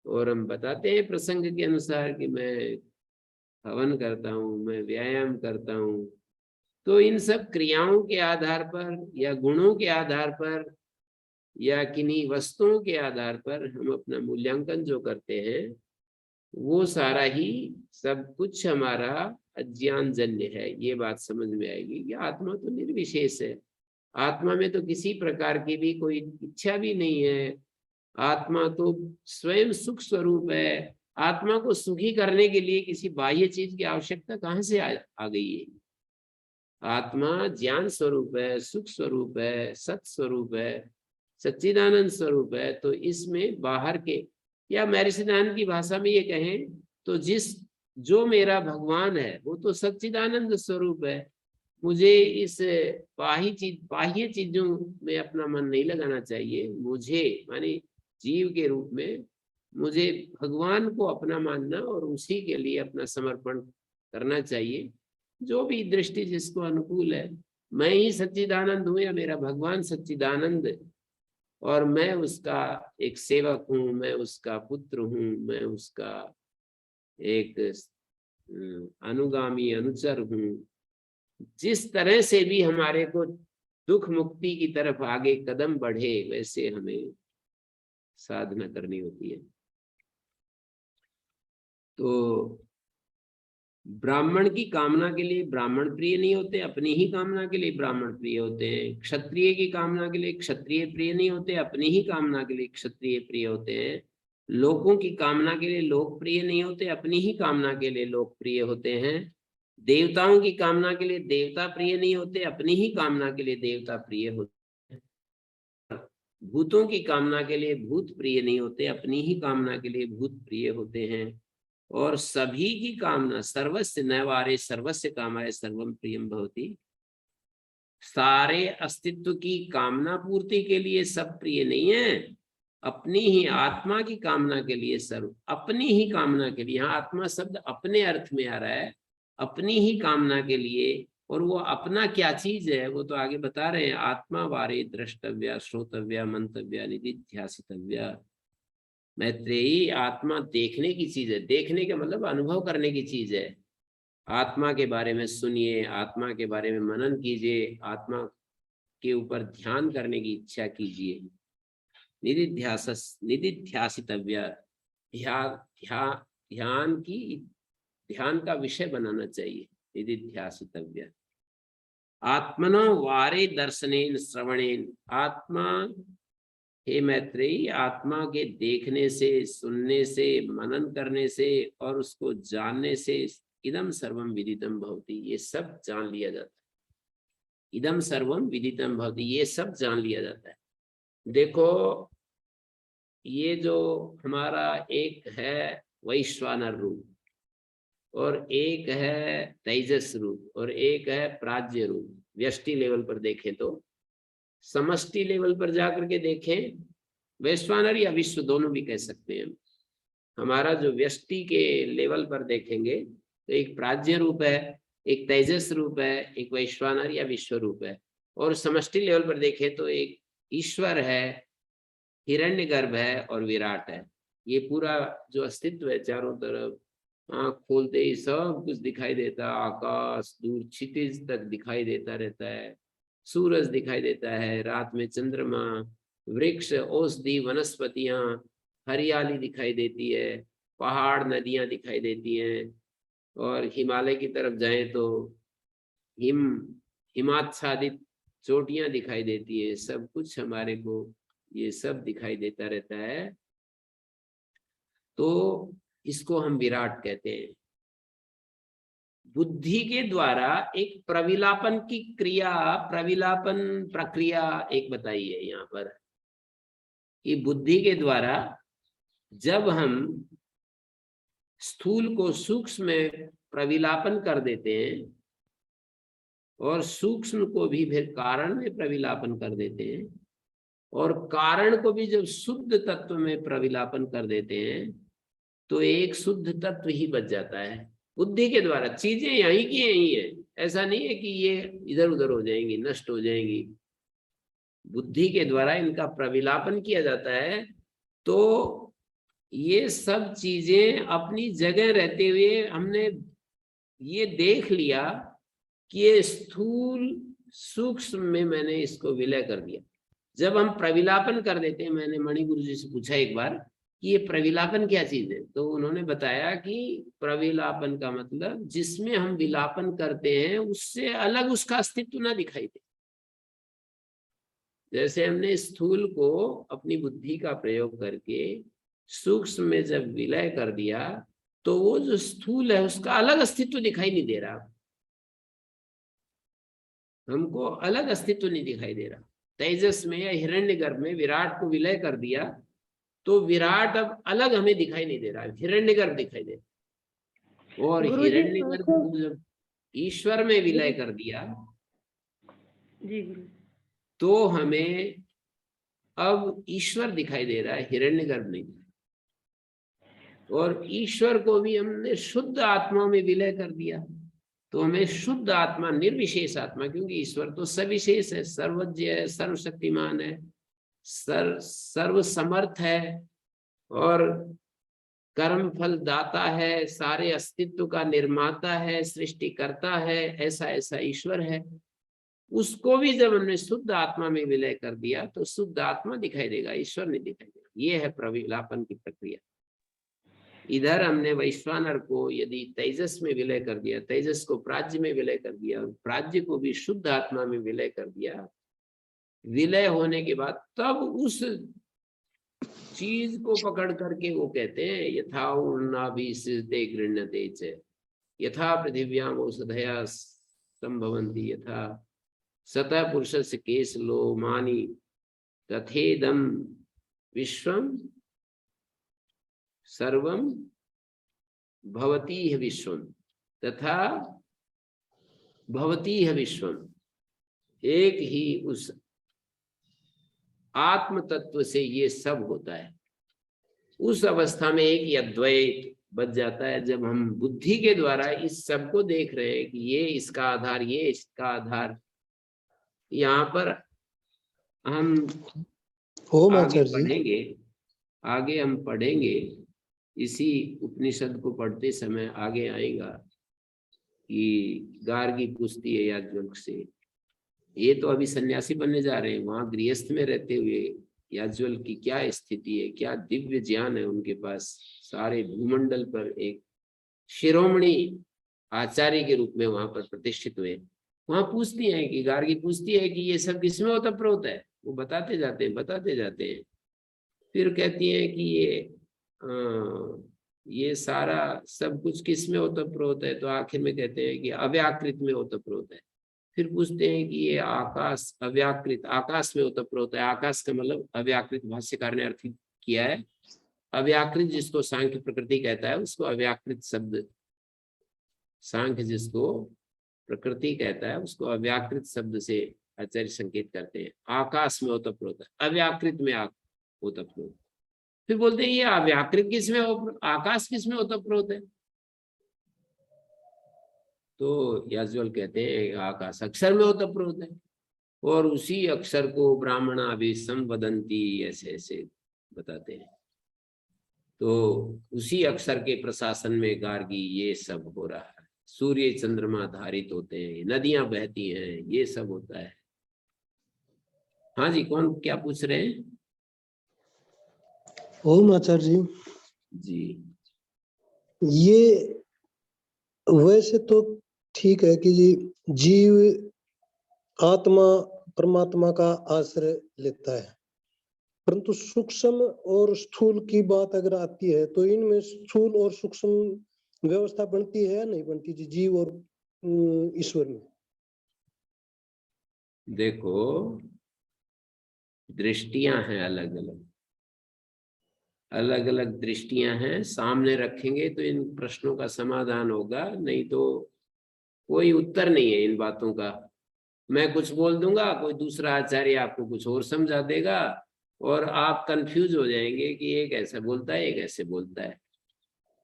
और हम बताते हैं प्रसंग के अनुसार कि मैं हवन करता हूँ, मैं व्यायाम करता हूँ। तो इन सब क्रियाओं के आधार पर या गुणों के आधार पर या किन्हीं वस्तुओं के आधार पर हम अपना मूल्यांकन जो करते हैं, वो सारा ही सब कुछ हमारा अज्ञान जन्य है। ये बात समझ में आएगी कि आत्मा तो निर्विशेष है, आत्मा में तो किसी प्रकार की भी कोई इच्छा भी नहीं है, आत्मा तो स्वयं सुख स्वरूप है। आत्मा को सुखी करने के लिए किसी बाह्य चीज की आवश्यकता कहाँ से आ गई है? आत्मा ज्ञान स्वरूप है, सुख स्वरूप है, सत स्वरूप है, सच्चिदानंद स्वरूप है। तो इसमें बाहर के, या महर्षि दयानंद की भाषा में ये कहें तो जिस जो मेरा भगवान है वो तो सच्चिदानंद स्वरूप है। मुझे इस बाह्य चीजों में अपना मन नहीं लगाना चाहिए। मुझे माने जीव के रूप में मुझे भगवान को अपना मानना और उसी के लिए अपना समर्पण करना चाहिए। जो भी दृष्टि जिसको अनुकूल है, मैं ही सच्चिदानंद हूँ या मेरा भगवान सच्चिदानंद और मैं उसका एक सेवक हूँ, मैं उसका पुत्र हूँ, मैं उसका एक अनुगामी अनुचर हूँ। जिस तरह से भी हमारे को दुख मुक्ति की तरफ आगे कदम बढ़े वैसे हमें साधना करनी होती है। तो ब्राह्मण की कामना के लिए ब्राह्मण प्रिय नहीं होते, अपनी ही कामना के लिए ब्राह्मण प्रिय होते हैं। क्षत्रिय की कामना के लिए क्षत्रिय प्रिय नहीं होते, अपनी ही कामना के लिए क्षत्रिय प्रिय होते हैं। लोगों की कामना के लिए लोक प्रिय नहीं होते, अपनी ही कामना के लिए लोक प्रिय होते हैं। देवताओं की कामना के लिए देवता प्रिय नहीं होते, अपनी ही कामना के लिए देवता प्रिय होते हैं। भूतों की कामना के लिए भूत प्रिय नहीं होते, अपनी ही कामना के लिए भूत प्रिय होते हैं। और सभी की कामना सर्वस्य नैवारे सर्वस्य कामाय सर्वम प्रियम भवति। सारे अस्तित्व की कामना पूर्ति के लिए सब प्रिय नहीं है, अपनी ही आत्मा की कामना के लिए सर्व, अपनी ही कामना के लिए। यहाँ आत्मा शब्द अपने अर्थ में आ रहा है, अपनी ही कामना के लिए। और वो अपना क्या चीज है वो तो आगे बता रहे हैं। आत्मा वारे द्रष्टव्या श्रोतव्या मंतव्या निधिध्यासितव्या। मैत्रेयी, आत्मा देखने की चीज है। देखने का मतलब अनुभव करने की चीज है। आत्मा के बारे में सुनिए, आत्मा के बारे में मनन कीजिए, आत्मा के ऊपर ध्यान करने की इच्छा कीजिए। निधिध्यासितव्य, ध्यान का विषय बनाना चाहिए। निधिध्यासितव्य। आत्मनो वारे दर्शनेन श्रवणेन। आत्मा, हे मैत्रेयी, आत्मा के देखने से, सुनने से, मनन करने से और उसको जानने से इदम सर्वम विदितम भवति, ये सब जान लिया जाता है। इदम सर्वम विदितम भवति, ये सब जान लिया जाता है। देखो, ये जो हमारा एक है वैश्वानर रूप और एक है तेजस रूप और एक है प्राज्य रूप। व्यष्टि लेवल पर देखें तो, समष्टि लेवल पर जाकर के देखें, वैश्वानर या विश्व दोनों भी कह सकते हैं। हमारा जो व्यष्टि के लेवल पर देखेंगे तो एक प्राज्य रूप है, एक तेजस रूप है, एक वैश्वानर या विश्व रूप है। और समष्टि लेवल पर देखें तो एक ईश्वर है, हिरण्यगर्भ है और विराट है। ये पूरा जो अस्तित्व है चारों तरफ, आँख खोलते ही सब कुछ दिखाई देता है। आकाश, दूर क्षितिज तक दिखाई देता रहता है, सूरज दिखाई देता है, रात में चंद्रमा, वृक्ष, औषधि, वनस्पतियां, हरियाली दिखाई देती है, पहाड़, नदियां दिखाई देती हैं। और हिमालय की तरफ जाएं तो हिमाच्छादित चोटियां दिखाई देती है। सब कुछ हमारे को ये सब दिखाई देता रहता है। तो इसको हम विराट कहते हैं। बुद्धि के द्वारा एक प्रविलापन की क्रिया, प्रविलापन प्रक्रिया एक बताई है यहाँ पर कि बुद्धि के द्वारा जब हम स्थूल को सूक्ष्म में प्रविलापन कर देते हैं और सूक्ष्म को भी फिर कारण में प्रविलापन कर देते हैं और कारण को भी जब शुद्ध तत्व में प्रविलापन कर देते हैं तो एक शुद्ध तत्व ही बच जाता है। बुद्धि के द्वारा चीजें यहीं की यहीं है, ऐसा नहीं है कि ये इधर उधर हो जाएंगी, नष्ट हो जाएंगी। बुद्धि के द्वारा इनका प्रविलापन किया जाता है तो ये सब चीजें अपनी जगह रहते हुए हमने ये देख लिया कि ये स्थूल सूक्ष्म में मैंने इसको विलय कर दिया। जब हम प्रविलापन कर देते हैं, मैंने मणि गुरु जी से पूछा एक बार कि ये प्रविलापन क्या चीज है, तो उन्होंने बताया कि प्रविलापन का मतलब जिसमें हम विलापन करते हैं उससे अलग उसका अस्तित्व ना दिखाई दे। जैसे हमने स्थूल को अपनी बुद्धि का प्रयोग करके सूक्ष्म में जब विलय कर दिया तो वो जो स्थूल है उसका अलग अस्तित्व दिखाई नहीं दे रहा, हमको अलग अस्तित्व नहीं दिखाई दे रहा। तेजस में या हिरण्यगर्भ में विराट को विलय कर दिया तो विराट अब अलग हमें दिखाई नहीं दे रहा, हिरण्यगर्भ दिखाई दे रहा। और गुरुजी, हिरण्यगर्भ को जब ईश्वर में विलय कर दिया जी गुरु, तो हमें अब ईश्वर दिखाई दे रहा है, हिरण्यगर्भ नहीं। और ईश्वर को भी हमने शुद्ध आत्मा में विलय कर दिया तो हमें शुद्ध आत्मा, निर्विशेष आत्मा, क्योंकि ईश्वर तो सविशेष है, सर्वज्ञ है, सर्वशक्तिमान है, सर्व समर्थ है और कर्म फल दाता है, सारे अस्तित्व का निर्माता है, सृष्टि करता है, ऐसा ऐसा ईश्वर है। उसको भी जब हमने शुद्ध आत्मा में विलय कर दिया तो शुद्ध आत्मा दिखाई देगा, ईश्वर नहीं दिखाई देगा। ये है प्रविलापन की प्रक्रिया। इधर हमने वैश्वानर को यदि तेजस में विलय कर दिया, तेजस को प्राज्य में विलय कर दिया और प्राज्य को भी शुद्ध आत्मा में विलय कर दिया, विलय होने के बाद तब उस चीज को पकड़ करके वो कहते हैं यथा उन्नाभिसृते गृह्णते च यथा पृथिव्याम औषधया संभवन्ति यथा सतः पुरुषस्य केश लोमानि तथेदम विश्वम सर्वम भवतीह विश्वम तथा भवतीह विश्वम। एक ही उस आत्म तत्व से ये सब होता है। उस अवस्था में एक अद्वैत बच जाता है जब हम बुद्धि के द्वारा इस सब को देख रहे हैं कि ये इसका आधार, ये इसका आधार। यहाँ पर हम आगे पढ़ेंगे, आगे हम पढ़ेंगे, इसी उपनिषद को पढ़ते समय आगे आएगा कि गार्गी पूछती है याज्ञवल्क्य से, ये तो अभी सन्यासी बनने जा रहे हैं, वहां गृहस्थ में रहते हुए याज्ञवल्क्य की क्या स्थिति है, क्या दिव्य ज्ञान है उनके पास, सारे भूमंडल पर एक शिरोमणि आचार्य के रूप में वहां पर प्रतिष्ठित हुए। वहां पूछती हैं कि गार्गी पूछती है कि ये सब किसमें ओतप्रोत है, वो बताते जाते हैं। फिर कहती है कि ये सारा सब कुछ किसमें ओतप्रोत है, तो आखिर में कहते हैं कि अव्याकृत में ओतप्रोत है। फिर पूछते हैं कि ये आकाश अव्याकृत, आकाश में ओतप्रोत है। आकाश का मतलब अव्याकृत भाष्यकार ने अर्थ किया है। अव्याकृत जिसको सांख्य प्रकृति कहता है उसको अव्याकृत शब्द, सांख्य जिसको प्रकृति कहता है उसको अव्याकृत शब्द से आचार्य संकेत करते हैं। आकाश में ओतप्रोत है, अव्याकृत में ओतप्रोत। फिर बोलते हैं ये अव्याकृत किसमें, आकाश किसमें ओतप्रोत है, तो याज्ञवल्क्य कहते हैं आकाश अक्षर में ओतप्रोत है और उसी अक्षर को ब्राह्मणा भी संवदंती, ऐसे ऐसे बताते हैं। तो उसी अक्षर के प्रशासन में गार्गी ये सब हो रहा है। सूर्य चंद्रमा धारित होते हैं, नदियां बहती हैं, ये सब होता है। हाँ जी, कौन क्या पूछ रहे हैं? ओम आचार्य जी, ये वैसे तो ठीक है कि जीव आत्मा परमात्मा का आश्रय लेता है, परंतु सूक्ष्म और स्थूल की बात अगर आती है तो इनमें स्थूल और सूक्ष्म व्यवस्था बनती है या नहीं बनती जी, जीव और ईश्वर में? देखो दृष्टियां हैं, अलग अलग दृष्टियां हैं, सामने रखेंगे तो इन प्रश्नों का समाधान होगा, नहीं तो कोई उत्तर नहीं है इन बातों का। मैं कुछ बोल दूंगा, कोई दूसरा आचार्य आपको कुछ और समझा देगा और आप कंफ्यूज हो जाएंगे कि एक ऐसे बोलता है, एक ऐसे बोलता है।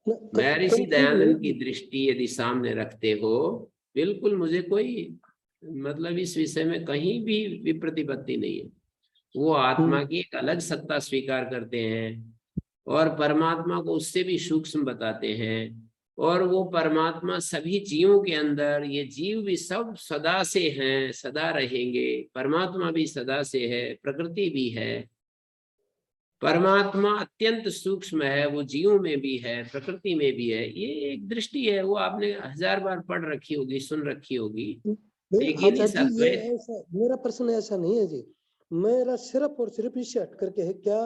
महर्षि दयानंद की दृष्टि यदि सामने रखते हो, बिल्कुल मुझे कोई मतलब इस विषय में कहीं भी विप्रतिपत्ति नहीं है। वो आत्मा की एक अलग सत्ता स्वीकार करते हैं और परमात्मा को उससे भी सूक्ष्म बताते हैं, और वो परमात्मा सभी जीवों के अंदर, ये जीव भी सब सदा से हैं, सदा रहेंगे, परमात्मा भी सदा से है, प्रकृति भी है। परमात्मा अत्यंत सूक्ष्म है, वो जीवों में भी है, प्रकृति में भी है। ये एक दृष्टि है, वो आपने 1000 बार पढ़ रखी होगी, सुन रखी होगी। लेकिन इस अद्वैत, मेरा प्रश्न ऐसा नहीं है जी, मेरा सिर्फ और सिर्फ इससे हट करके है क्या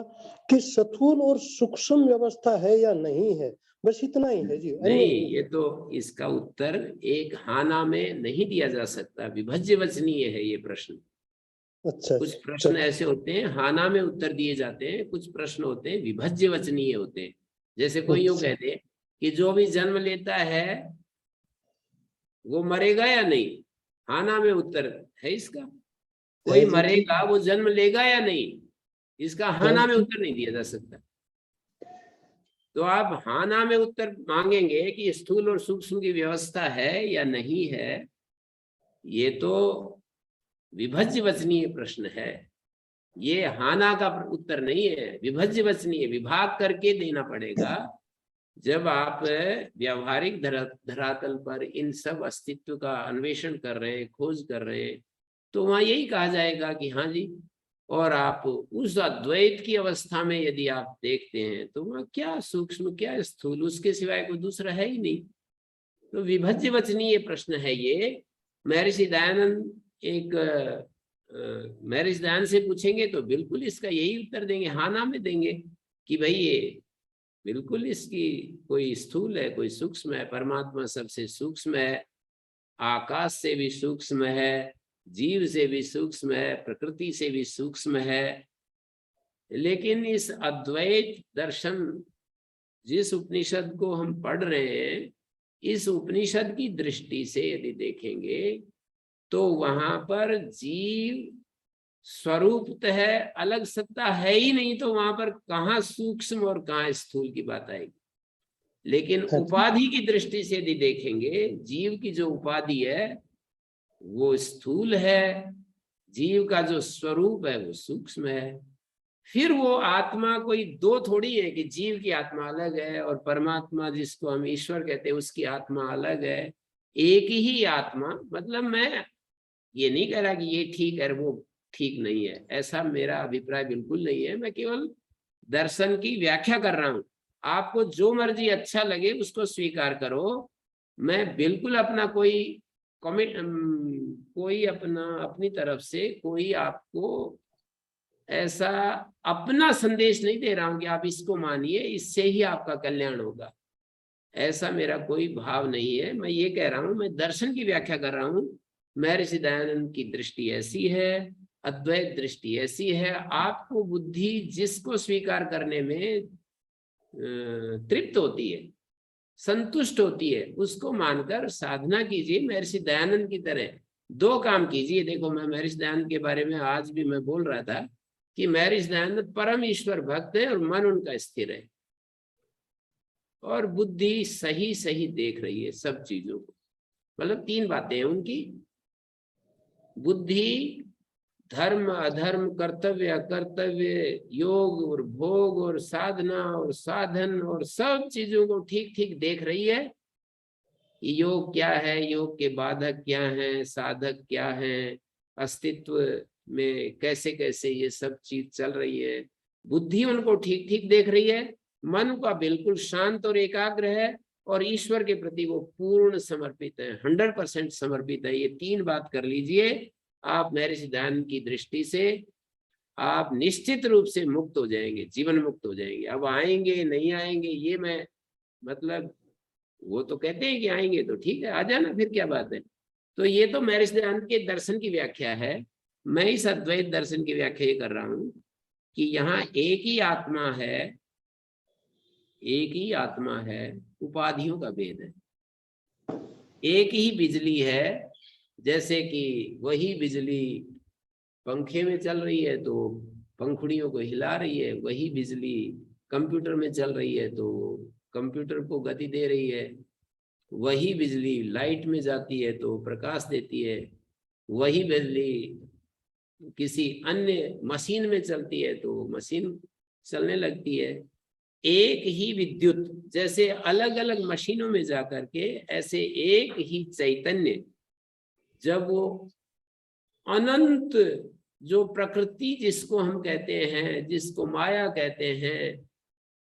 कि स्थूल और सूक्ष्म व्यवस्था है या नहीं है, बस इतना ही है जी। नहीं, ये तो इसका उत्तर एक हाना में नहीं दिया जा सकता, विभज्य वचनीय है ये प्रश्न। अच्छा, कुछ प्रश्न ऐसे होते हैं हाना में उत्तर दिए जाते हैं, कुछ प्रश्न होते हैं विभज्य वचनीय होते हैं। जैसे कोई यूं कहते कि जो भी जन्म लेता है वो मरेगा या नहीं? हाँ ना में उत्तर है इसका। कोई है जी, मरेगा वो जन्म लेगा या नहीं, इसका हाँ ना में उत्तर नहीं दिया जा सकता। तो आप हाँ ना में उत्तर मांगेंगे कि स्थूल और सूक्ष्म की व्यवस्था है या नहीं है, ये तो विभज्य वचनीय प्रश्न है। ये हाँ ना का उत्तर नहीं है, विभज्य वचनीय, विभाग करके देना पड़ेगा। जब आप व्यावहारिक धरातल पर इन सब अस्तित्व का अन्वेषण कर रहे हैं, खोज कर रहे हैं, तो वहां यही कहा जाएगा कि हाँ जी। और आप उस अद्वैत की अवस्था में यदि आप देखते हैं तो वहां क्या सूक्ष्म क्या स्थूल, उसके सिवाय कोई दूसरा है ही नहीं। तो विभज्य वचनीय प्रश्न है ये। महर्षि दयानंद एक महर्षि दयानंद से पूछेंगे तो बिल्कुल इसका यही उत्तर देंगे, हाँ ना में देंगे कि भाई ये बिल्कुल इसकी कोई स्थूल है कोई सूक्ष्म है, परमात्मा सबसे सूक्ष्म है, आकाश से भी सूक्ष्म है, जीव से भी सूक्ष्म है, प्रकृति से भी सूक्ष्म है। लेकिन इस अद्वैत दर्शन जिस उपनिषद को हम पढ़ रहे हैं, इस उपनिषद की दृष्टि से यदि देखेंगे तो वहां पर जीव स्वरूपत है, अलग सत्ता है ही नहीं, तो वहां पर कहाँ सूक्ष्म और कहाँ स्थूल की बात आएगी। लेकिन उपाधि की दृष्टि से यदि देखेंगे, जीव की जो उपाधि है वो स्थूल है, जीव का जो स्वरूप है वो सूक्ष्म है। फिर वो आत्मा कोई दो थोड़ी है कि जीव की आत्मा अलग है और परमात्मा जिसको हम ईश्वर कहते हैं उसकी आत्मा अलग है। एक ही आत्मा, मतलब मैं ये नहीं कह रहा कि ये ठीक है वो ठीक नहीं है, ऐसा मेरा अभिप्राय बिल्कुल नहीं है। मैं केवल दर्शन की व्याख्या कर रहा हूं, आपको जो मर्जी अच्छा लगे उसको स्वीकार करो। मैं बिल्कुल अपना कोई कोई अपनी तरफ से कोई आपको ऐसा अपना संदेश नहीं दे रहा हूं कि आप इसको मानिए इससे ही आपका कल्याण होगा, ऐसा मेरा कोई भाव नहीं है। मैं ये कह रहा हूं, मैं दर्शन की व्याख्या कर रहा हूं। महर्षि दयानंद की दृष्टि ऐसी है, अद्वैत दृष्टि ऐसी है। आपको बुद्धि जिसको स्वीकार करने में तृप्त होती है, संतुष्ट होती है, उसको मानकर साधना कीजिए। महर्षि दयानंद की तरह दो काम कीजिए। देखो, मैं महर्षि दयानंद के बारे में आज भी मैं बोल रहा था कि महर्षि दयानंद परम ईश्वर भक्त है और मन उनका स्थिर है और बुद्धि सही सही देख रही है सब चीजों को। मतलब तीन बातें हैं उनकी, बुद्धि धर्म अधर्म, कर्तव्य अकर्तव्य, योग और भोग और साधना और साधन और सब चीजों को ठीक ठीक देख रही है। योग क्या है, योग के बाधक क्या हैं, साधक क्या हैं, अस्तित्व में कैसे कैसे ये सब चीज चल रही है। बुद्धि उनको ठीक ठीक देख रही है, मन का बिल्कुल शांत और एकाग्र है और ईश्वर के प्रति वो पूर्ण समर्पित है, 100% समर्पित है। ये तीन बात कर लीजिए आप, महर्षि दयानंद की दृष्टि से आप निश्चित रूप से मुक्त हो जाएंगे, जीवन मुक्त हो जाएंगे। अब आएंगे नहीं आएंगे ये मैं मतलब, वो तो कहते हैं कि आएंगे तो ठीक है, आ जाना, फिर क्या बात है। तो ये तो महर्षि दयानंद के दर्शन की व्याख्या है। मैं इस अद्वैत दर्शन की व्याख्या ये कर रहा हूं कि यहाँ एक ही आत्मा है, एक ही आत्मा है, उपाधियों का भेद है। एक ही बिजली है, जैसे कि वही बिजली पंखे में चल रही है तो पंखुड़ियों को हिला रही है, वही बिजली कंप्यूटर में चल रही है तो कंप्यूटर को गति दे रही है, वही बिजली लाइट में जाती है तो प्रकाश देती है, वही बिजली किसी अन्य मशीन में चलती है तो मशीन चलने लगती है। एक ही विद्युत जैसे अलग अलग मशीनों में जाकर के, ऐसे एक ही चैतन्य जब वो अनंत जो प्रकृति जिसको हम कहते हैं, जिसको माया कहते हैं,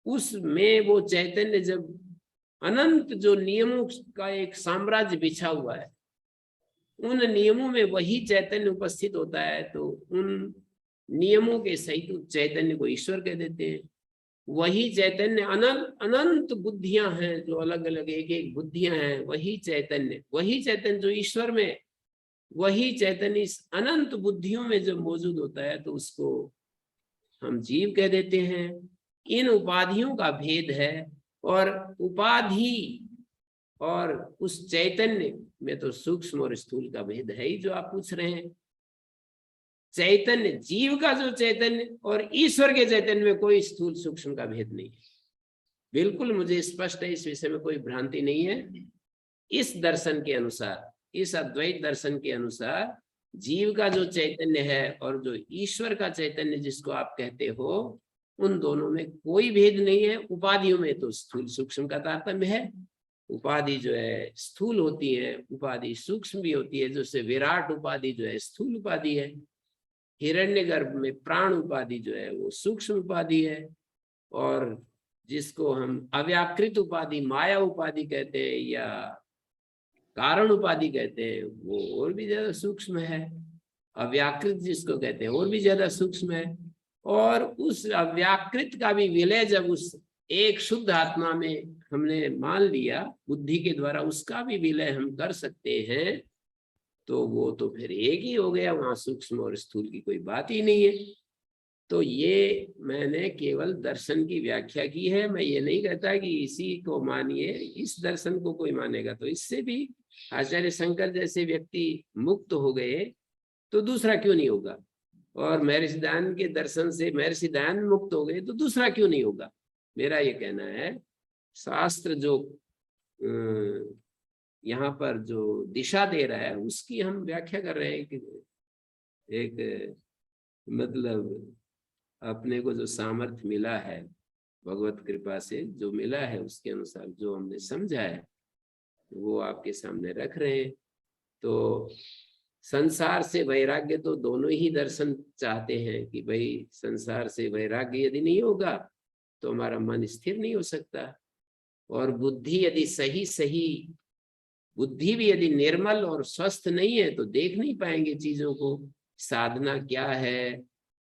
उसमें वो चैतन्य जब अनंत जो नियमों का एक साम्राज्य बिछा हुआ है, उन नियमों में वही चैतन्य उपस्थित होता है तो उन नियमों के सहित चैतन्य को ईश्वर कह देते हैं। वही चैतन्य अनंत अनंत बुद्धियां हैं, जो अलग अलग एक एक बुद्धियां हैं, वही चैतन्य जो ईश्वर में, वही चैतन्य इस अनंत बुद्धियों में जब मौजूद होता है तो उसको हम जीव कह देते हैं। इन उपाधियों का भेद है, और उपाधि और उस चैतन्य में तो सूक्ष्म और स्थूल का भेद है ही, जो आप पूछ रहे हैं। चैतन्य, जीव का जो चैतन्य और ईश्वर के चैतन्य में कोई स्थूल सूक्ष्म का भेद नहीं है। बिल्कुल मुझे स्पष्ट है, इस विषय में कोई भ्रांति नहीं है। इस दर्शन के अनुसार, इस अद्वैत दर्शन के अनुसार जीव का जो चैतन्य है और जो ईश्वर का चैतन्य जिसको आप कहते हो, उन दोनों में कोई भेद नहीं है। उपाधियों में तो स्थूल सूक्ष्म का तारतम्य है। उपाधि जो है स्थूल होती है, उपाधि सूक्ष्म भी होती है। जैसे विराट उपाधि जो है स्थूल उपाधि है, हिरण्यगर्भ में प्राण उपाधि जो है वो सूक्ष्म उपाधि है, और जिसको हम अव्याकृत उपाधि, माया उपाधि कहते हैं या कारण उपाधि कहते हैं, वो और भी ज्यादा सूक्ष्म है। अव्याकृत जिसको कहते हैं और भी ज्यादा सूक्ष्म है। और उस अव्याकृत का भी विलय जब उस एक शुद्ध आत्मा में हमने मान लिया बुद्धि के द्वारा, उसका भी विलय हम कर सकते हैं, तो वो तो फिर एक ही हो गया, वहां सूक्ष्म और स्थूल की कोई बात ही नहीं है। तो ये मैंने केवल दर्शन की व्याख्या की है। मैं ये नहीं कहता कि इसी को मानिए, इस दर्शन को कोई मानेगा तो इससे भी आचार्य शंकर जैसे व्यक्ति मुक्त हो गए तो दूसरा क्यों नहीं होगा, और महर्षि दयानंद के दर्शन से महर्षि दयानंद मुक्त हो गए तो दूसरा क्यों नहीं होगा। मेरा ये कहना है, शास्त्र जो यहाँ पर जो दिशा दे रहा है उसकी हम व्याख्या कर रहे हैं कि एक मतलब अपने को जो सामर्थ्य मिला है भगवत कृपा से, जो मिला है उसके अनुसार जो हमने समझा है वो आपके सामने रख रहे हैं। तो संसार से वैराग्य तो दोनों ही दर्शन चाहते हैं कि भाई संसार से वैराग्य यदि नहीं होगा तो हमारा मन स्थिर नहीं हो सकता, और बुद्धि यदि सही बुद्धि भी यदि निर्मल और स्वस्थ नहीं है तो देख नहीं पाएंगे चीजों को। साधना क्या है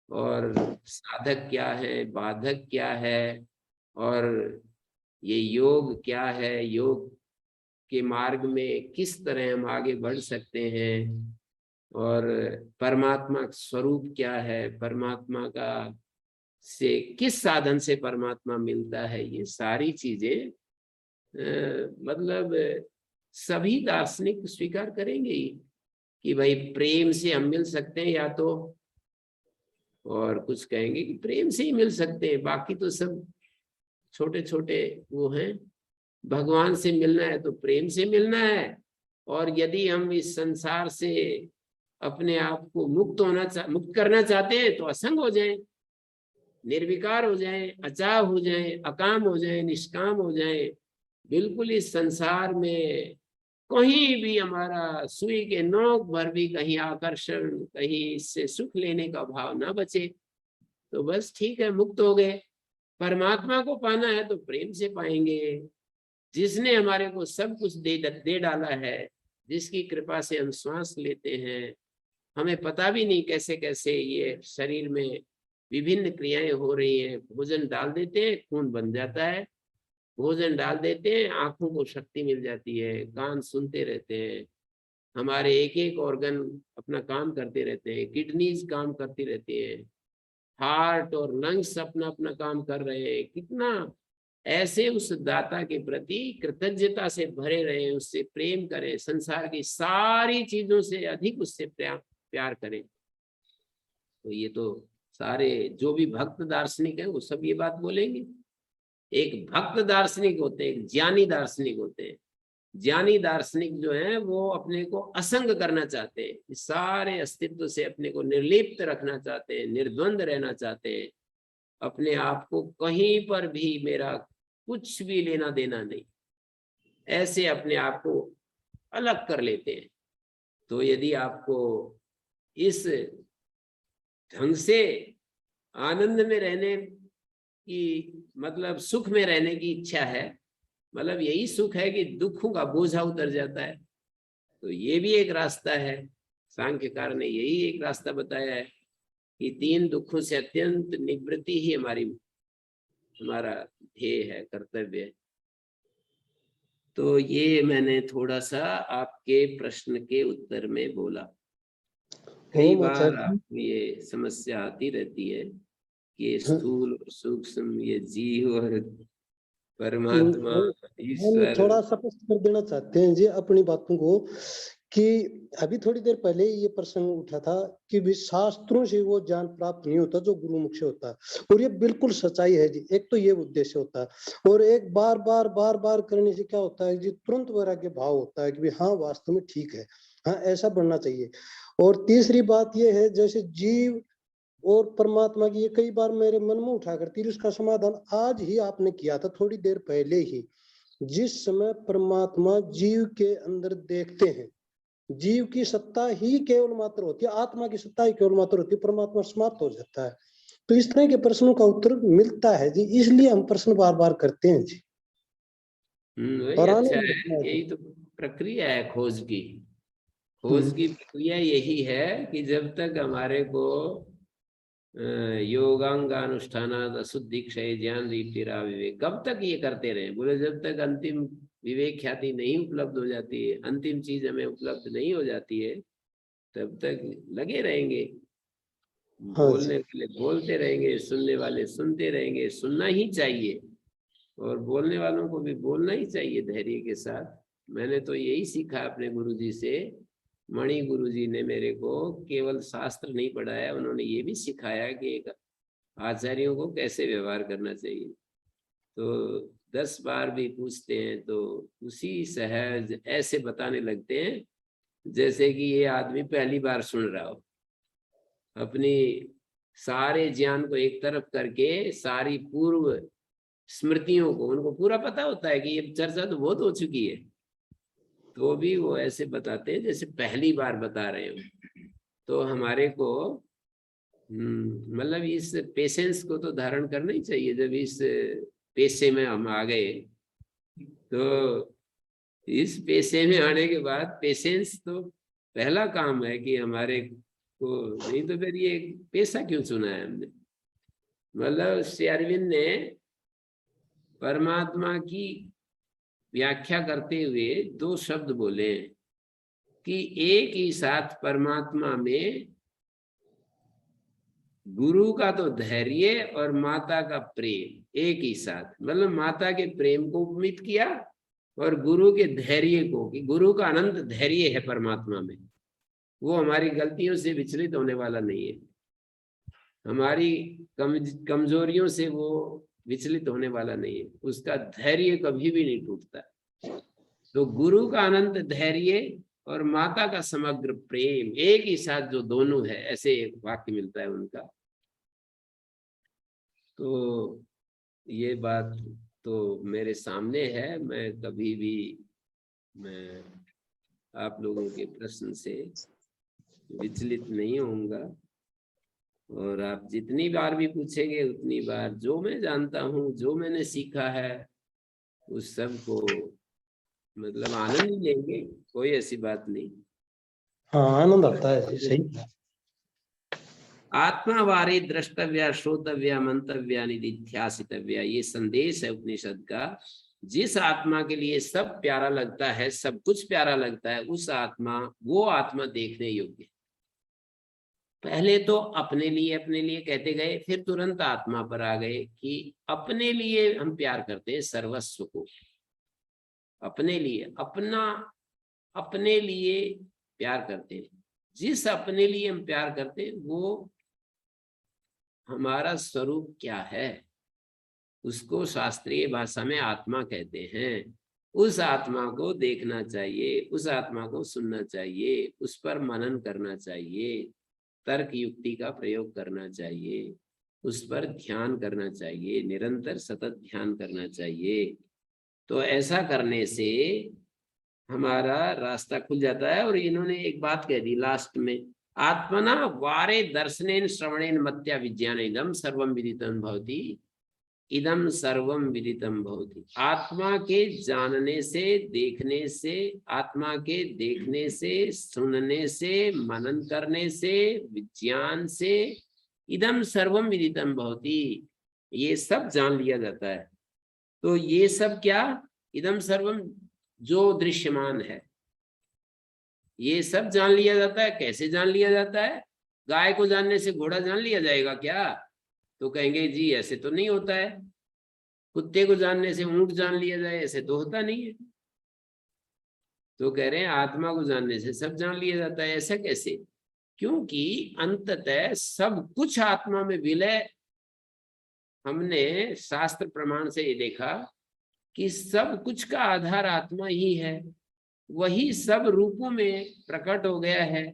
और साधक क्या है, बाधक क्या है, और ये योग क्या है, योग के मार्ग में किस तरह हम आगे बढ़ सकते हैं, और परमात्मा स्वरूप क्या है, परमात्मा का से किस साधन से परमात्मा मिलता है, ये सारी चीजें मतलब सभी दार्शनिक स्वीकार करेंगे ही कि भाई प्रेम से हम मिल सकते हैं, या तो और कुछ कहेंगे कि प्रेम से ही मिल सकते हैं, बाकी तो सब छोटे छोटे वो हैं। भगवान से मिलना है तो प्रेम से मिलना है, और यदि हम इस संसार से अपने आप को मुक्त करना चाहते हैं तो असंग हो जाएं, निर्विकार हो जाएं, अचाव हो जाएं, अकाम हो जाएं, निष्काम हो जाएं। बिल्कुल इस संसार में कहीं भी हमारा सुई के नोक भर भी कहीं आकर्षण, कहीं इससे सुख लेने का भाव ना बचे तो बस ठीक है, मुक्त हो गए। परमात्मा को पाना है तो प्रेम से पाएंगे, जिसने हमारे को सब कुछ दे डाला है, जिसकी कृपा से हम श्वास लेते हैं। हमें पता भी नहीं कैसे कैसे ये शरीर में विभिन्न क्रियाएं हो रही हैं। भोजन डाल देते हैं, खून बन जाता है, भोजन डाल देते हैं, आंखों को शक्ति मिल जाती है, कान सुनते रहते हैं, हमारे एक एक ऑर्गन अपना काम करते रहते हैं, किडनीज काम करती रहती हैं, हार्ट और लंग्स अपना अपना काम कर रहे हैं। कितना ऐसे उस दाता के प्रति कृतज्ञता से भरे रहे, उससे प्रेम करें, संसार की सारी चीजों से अधिक उससे प्यार करें। तो ये तो सारे जो भी भक्त दार्शनिक है वो सब ये बात बोलेंगे। एक भक्त दार्शनिक होते हैं, एक ज्ञानी दार्शनिक होते हैं। ज्ञानी दार्शनिक जो है वो अपने को असंग करना चाहते हैं, सारे अस्तित्व से अपने को निर्लिप्त रखना चाहते हैं, निर्द्वंद रहना चाहते हैं, अपने आप को कहीं पर भी मेरा कुछ भी लेना देना नहीं, ऐसे अपने आप को अलग कर लेते हैं। तो यदि आपको इस ढंग से आनंद में रहने की मतलब सुख में रहने की इच्छा है, मतलब यही सुख है कि दुखों का बोझा उतर जाता है, तो ये भी एक रास्ता है। सांख्यकार ने यही एक रास्ता बताया है कि 3 दुखों से अत्यंत निवृत्ति ही हमारा ध्येय है, कर्तव्य है। तो ये मैंने थोड़ा सा आपके प्रश्न के उत्तर में बोला। कई बार आपको ये समस्या आती रहती है कि स्थूल और सूक्ष्म, ये जीव और परमात्मा, हम ईश्वर। थोड़ा स्पष्ट कर देना चाहते हैं जी अपनी बातों को, कि अभी थोड़ी देर पहले ये प्रसंग उठा था कि भी शास्त्रों से वो ज्ञान प्राप्त नहीं होता जो गुरुमुख से होता है, और ये बिल्कुल सच्चाई है जी। एक तो ये उद्देश्य होता है, और एक बार बार करने से क्या होता है जी, तुरंत वैराग्य भाव होता है कि भी हाँ वास्तव में ठीक है, हाँ ऐसा बनना चाहिए। और तीसरी बात ये है, जैसे जीव और परमात्मा की ये कई बार मेरे मन में उठा करती है, उसका समाधान आज ही आपने किया था थोड़ी देर पहले ही। जिस समय परमात्मा जीव के अंदर देखते हैं, जीव की सत्ता ही केवल मात्र होती है, आत्मा की सत्ता ही केवल मात्र होती है, परमात्मा समाप्त हो जाता है। तो इस तरह के प्रश्नों का उत्तर मिलता है जी, इसलिए हम प्रश्न बार बार करते हैं जी। वही और अच्छा आनंद है, आता है जी। यही तो प्रक्रिया है खोज की। खोज की प्रक्रिया यही है कि जब तक हमारे को योगांगानुष्ठान अशुद्धि क्षय ज्ञान रीतिरा विवेक, कब तक ये करते रहे? बोले जब तक अंतिम विवेक ख्याति नहीं उपलब्ध हो जाती है, अंतिम चीज हमें उपलब्ध नहीं हो जाती है, तब तक लगे रहेंगे। हाँ जी। बोलने वाले बोलते रहेंगे, सुनने वाले सुनते रहेंगे। सुनना ही चाहिए और बोलने वालों को भी बोलना ही चाहिए धैर्य के साथ। मैंने तो यही सीखा अपने गुरुजी से। मणि गुरुजी ने मेरे को केवल शास्त्र नहीं पढ़ाया, उन्होंने ये भी सिखाया कि एक आचार्यों को कैसे व्यवहार करना चाहिए। तो 10 बार भी पूछते हैं तो उसी सहज ऐसे बताने लगते हैं जैसे कि ये आदमी पहली बार सुन रहा हो। अपनी सारे ज्ञान को एक तरफ करके, सारी पूर्व स्मृतियों को, उनको पूरा पता होता है कि ये चर्चा तो बहुत हो चुकी है, तो भी वो ऐसे बताते हैं जैसे पहली बार बता रहे हो। तो हमारे को मतलब इस पेशेंस को तो धारण करना ही चाहिए। जब इस पेशे में हम आ गए, तो इस पेशे में आने के बाद पेशेंस तो पहला काम है कि हमारे को, नहीं तो फिर ये पेशा क्यों चुना है हमने? मतलब श्री अरविंद ने परमात्मा की व्याख्या करते हुए 2 शब्द बोले हैं कि एक ही साथ परमात्मा में गुरु का तो धैर्य और माता का प्रेम एक ही साथ, मतलब माता के प्रेम को उपमित किया और गुरु के धैर्य को, कि गुरु का अनंत धैर्य है परमात्मा में, वो हमारी गलतियों से विचलित होने वाला नहीं है, हमारी कमजोरियों से वो विचलित होने वाला नहीं है, उसका धैर्य कभी भी नहीं टूटता। तो गुरु का अनंत धैर्य और माता का समग्र प्रेम एक ही साथ जो दोनों है, ऐसे एक वाक्य मिलता है उनका। तो ये बात तो मेरे सामने है, मैं कभी भी मैं आप लोगों के प्रश्न से विचलित नहीं होऊंगा, और आप जितनी बार भी पूछेंगे उतनी बार जो मैं जानता हूँ, जो मैंने सीखा है, उस सब को मतलब आनंद ही लेंगे, कोई ऐसी बात नहीं। हाँ आनंद आता है जी, सही। आत्मा वारे द्रष्टव्या श्रोतव्या मंतव्या निधिध्यासितव्या, ये संदेश है उपनिषद का। जिस आत्मा के लिए सब प्यारा लगता है, सब कुछ प्यारा लगता है, उस आत्मा, वो आत्मा देखने योग्य। पहले तो अपने लिए कहते गए, फिर तुरंत आत्मा पर आ गए कि अपने लिए हम प्यार करते हैं सर्वस्व को, अपने लिए, अपने लिए प्यार करते हैं। जिस अपने लिए हम प्यार करते हैं वो हमारा स्वरूप क्या है, उसको शास्त्रीय भाषा में आत्मा कहते हैं। उस आत्मा को देखना चाहिए, उस आत्मा को सुनना चाहिए, उस पर मनन करना चाहिए, तर्क युक्ति का प्रयोग करना चाहिए, उस पर ध्यान करना चाहिए, निरंतर सतत ध्यान करना चाहिए। तो ऐसा करने से हमारा रास्ता खुल जाता है। और इन्होंने एक बात कह दी लास्ट में, आत्मना वारे दर्शनेन श्रवणेन मत्या विज्ञान इदम सर्वम विदितम भवति, इदम सर्वम विदितम भवति। आत्मा के जानने से, देखने से, आत्मा के देखने से, सुनने से, मनन करने से, विज्ञान से, इदम सर्वम विदितम भवति, ये सब जान लिया जाता है। तो ये सब क्या, इदम सर्वम जो दृश्यमान है, ये सब जान लिया जाता है। कैसे जान लिया जाता है? गाय को जानने से घोड़ा जान लिया जाएगा क्या? तो कहेंगे जी ऐसे तो नहीं होता है। कुत्ते को जानने से ऊंट जान लिया जाए, ऐसे तो होता नहीं है। तो कह रहे हैं आत्मा को जानने से सब जान लिया जाता है, ऐसा कैसे? क्योंकि अंततः सब कुछ आत्मा में विलय। हमने शास्त्र प्रमाण से ये देखा कि सब कुछ का आधार आत्मा ही है, वही सब रूपों में प्रकट हो गया है।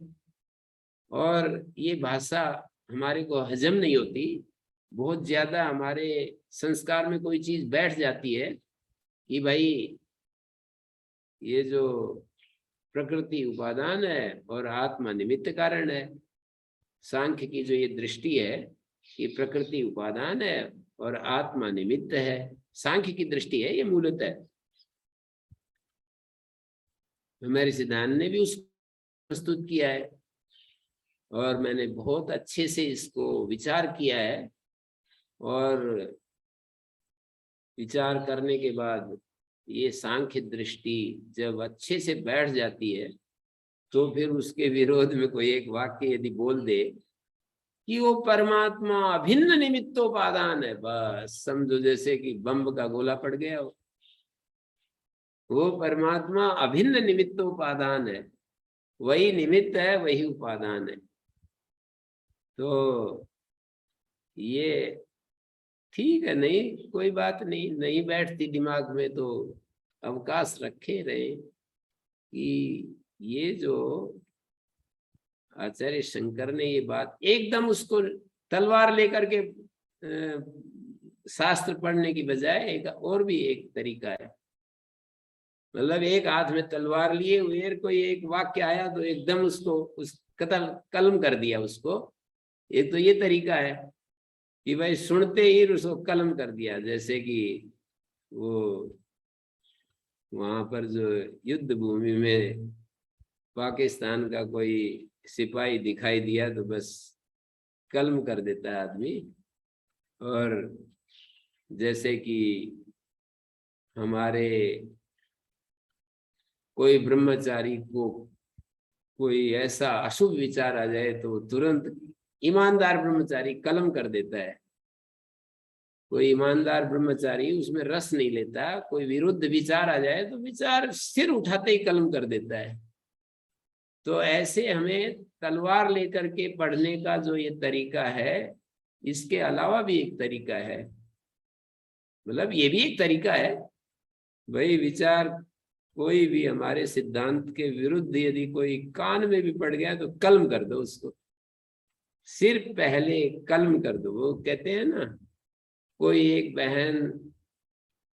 और ये भाषा हमारे को हजम नहीं होती, बहुत ज्यादा हमारे संस्कार में कोई चीज बैठ जाती है कि भाई ये जो प्रकृति उपादान है और आत्मा निमित्त कारण है। सांख्य की जो ये दृष्टि है कि प्रकृति उपादान है और आत्मा निमित्त है, सांख्य की दृष्टि है ये मूलतः। हमारे सिद्धांत ने भी उसको प्रस्तुत किया है और मैंने बहुत अच्छे से इसको विचार किया है। और विचार करने के बाद ये सांख्य दृष्टि जब अच्छे से बैठ जाती है तो फिर उसके विरोध में कोई एक वाक्य यदि बोल दे कि वो परमात्मा अभिन्न निमित्तोपादान है, बस समझो जैसे कि बम का गोला पड़ गया हो। वो परमात्मा अभिन्न निमित्तोपादान है, वही निमित्त है वही उपादान है। तो ये ठीक है, नहीं कोई बात नहीं, नहीं बैठती दिमाग में तो अवकाश रखे रहे कि ये जो आचार्य शंकर ने ये बात एकदम उसको तलवार लेकर के शास्त्र पढ़ने की बजाय एक और भी एक तरीका है। मतलब एक हाथ में तलवार लिए हुए कोई एक वाक्य आया तो एकदम उसको उस कलम कर दिया उसको। एक तो ये तरीका है कि भाई सुनते ही उसको कलम कर दिया। जैसे कि वो वहां पर जो युद्ध भूमि में पाकिस्तान का कोई सिपाही दिखाई दिया तो बस कलम कर देता है आदमी। और जैसे कि हमारे कोई ब्रह्मचारी को कोई ऐसा अशुभ विचार आ जाए तो तुरंत ईमानदार ब्रह्मचारी कलम कर देता है। कोई ईमानदार ब्रह्मचारी उसमें रस नहीं लेता, कोई विरुद्ध विचार आ जाए तो विचार सिर उठाते ही कलम कर देता है। तो ऐसे हमें तलवार लेकर के पढ़ने का जो ये तरीका है, इसके अलावा भी एक तरीका है। मतलब ये भी एक तरीका है भाई, विचार कोई भी हमारे सिद्धांत के विरुद्ध यदि कोई कान में भी पड़ गया तो कलम कर दो उसको, सिर्फ पहले कलम कर दो। वो कहते हैं ना, कोई एक बहन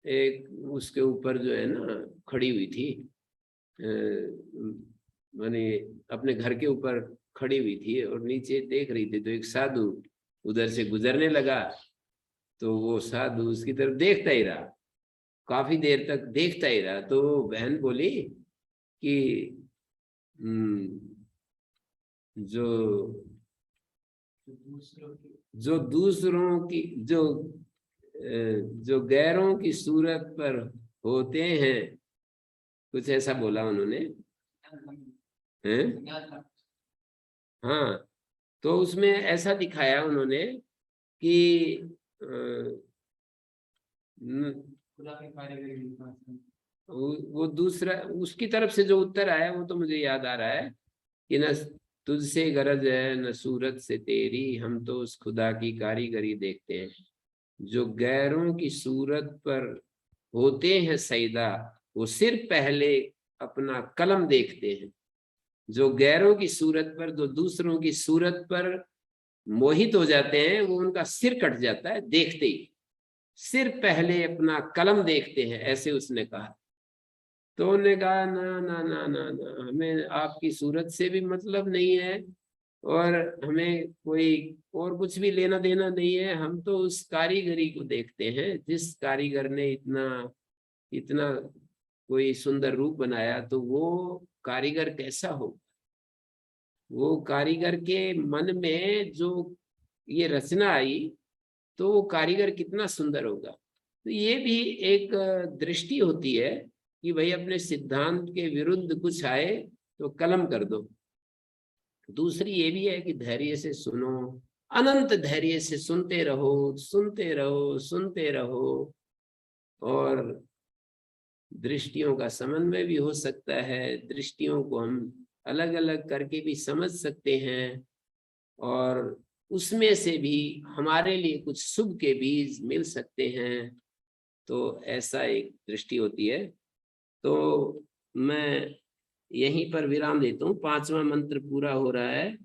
एक उसके ऊपर जो है ना खड़ी हुई थी, माने अपने घर के ऊपर खड़ी हुई थी और नीचे देख रही थी तो एक साधु उधर से गुजरने लगा। तो वो साधु उसकी तरफ देखता ही रहा, काफी देर तक देखता ही रहा। तो बहन बोली कि जो दूसरों की जो गैरों की सूरत पर होते हैं, कुछ ऐसा बोला उन्होंने हैं। हाँ, तो उसमें ऐसा दिखाया उन्होंने कि वो दूसरा उसकी तरफ से जो उत्तर आया वो तो मुझे याद आ रहा है कि न तुझसे गरज है न सूरत से तेरी, हम तो उस खुदा की कारीगरी देखते हैं। जो गैरों की सूरत पर होते हैं सैदा, वो सिर्फ पहले अपना कलम देखते हैं। जो गैरों की सूरत पर, जो दूसरों की सूरत पर मोहित हो जाते हैं, वो उनका सिर कट जाता है देखते ही, सिर्फ पहले अपना कलम देखते हैं, ऐसे उसने कहा। तो उन्होंने कहा ना ना ना ना ना, हमें आपकी सूरत से भी मतलब नहीं है और हमें कोई और कुछ भी लेना देना नहीं है। हम तो उस कारीगरी को देखते हैं, जिस कारीगर ने इतना कोई सुंदर रूप बनाया, तो वो कारीगर कैसा हो, वो कारीगर के मन में जो ये रचना आई तो वो कारीगर कितना सुंदर होगा। तो ये भी एक दृष्टि होती है कि भाई अपने सिद्धांत के विरुद्ध कुछ आए तो कलम कर दो। दूसरी ये भी है कि धैर्य से सुनो, अनंत धैर्य से सुनते रहो सुनते रहो सुनते रहो। और दृष्टियों का समन्वय भी हो सकता है। दृष्टियों को हम अलग अलग करके भी समझ सकते हैं और उसमें से भी हमारे लिए कुछ शुभ के बीज मिल सकते हैं। तो ऐसा एक दृष्टि होती है। तो मैं यहीं पर विराम देता हूँ। 5वां मंत्र पूरा हो रहा है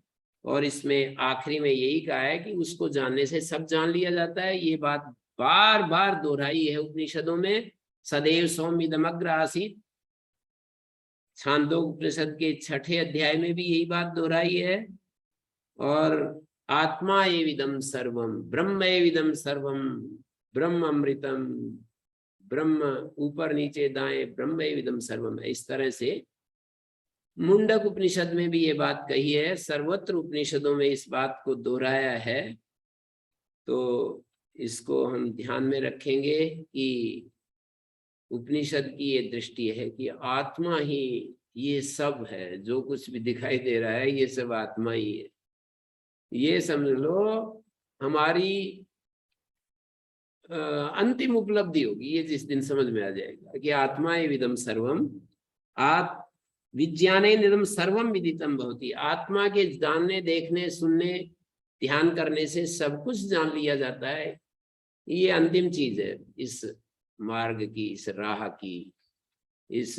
और इसमें आखिरी में यही कहा है कि उसको जानने से सब जान लिया जाता है। ये बात बार बार दोहराई है उपनिषदों में। सदैव सौम्यदमग्र आसीत, छांदोग्य उपनिषद के 6ठे अध्याय में भी यही बात दोहराई है। और आत्मा एविदम सर्वम, ब्रह्म एविदम सर्वम, ब्रह्म अमृतम, ब्रह्म ऊपर नीचे दाएं, ब्रह्म एविदम सर्वम है। इस तरह से मुंडक उपनिषद में भी ये बात कही है, सर्वत्र उपनिषदों में इस बात को दोहराया है। तो इसको हम ध्यान में रखेंगे कि उपनिषद की ये दृष्टि है कि आत्मा ही ये सब है। जो कुछ भी दिखाई दे रहा है ये सब आत्मा ही है। ये समझ लो हमारी अंतिम उपलब्धि होगी ये, जिस दिन समझ में आ जाएगा कि आत्मा विदम सर्वम, विज्ञाने निदम सर्वम विदितम भवति। आत्मा के जानने, देखने, सुनने, ध्यान करने से सब कुछ जान लिया जाता है। ये अंतिम चीज है इस मार्ग की, इस राह की, इस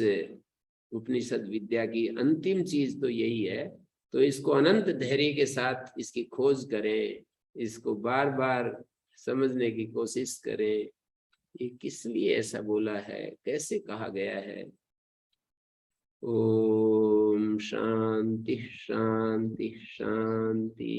उपनिषद विद्या की अंतिम चीज तो यही है। तो इसको अनंत धैर्य के साथ इसकी खोज करें, इसको बार बार समझने की कोशिश करें। ये किस लिए ऐसा बोला है, कैसे कहा गया है। ओम शांति शांति शांति।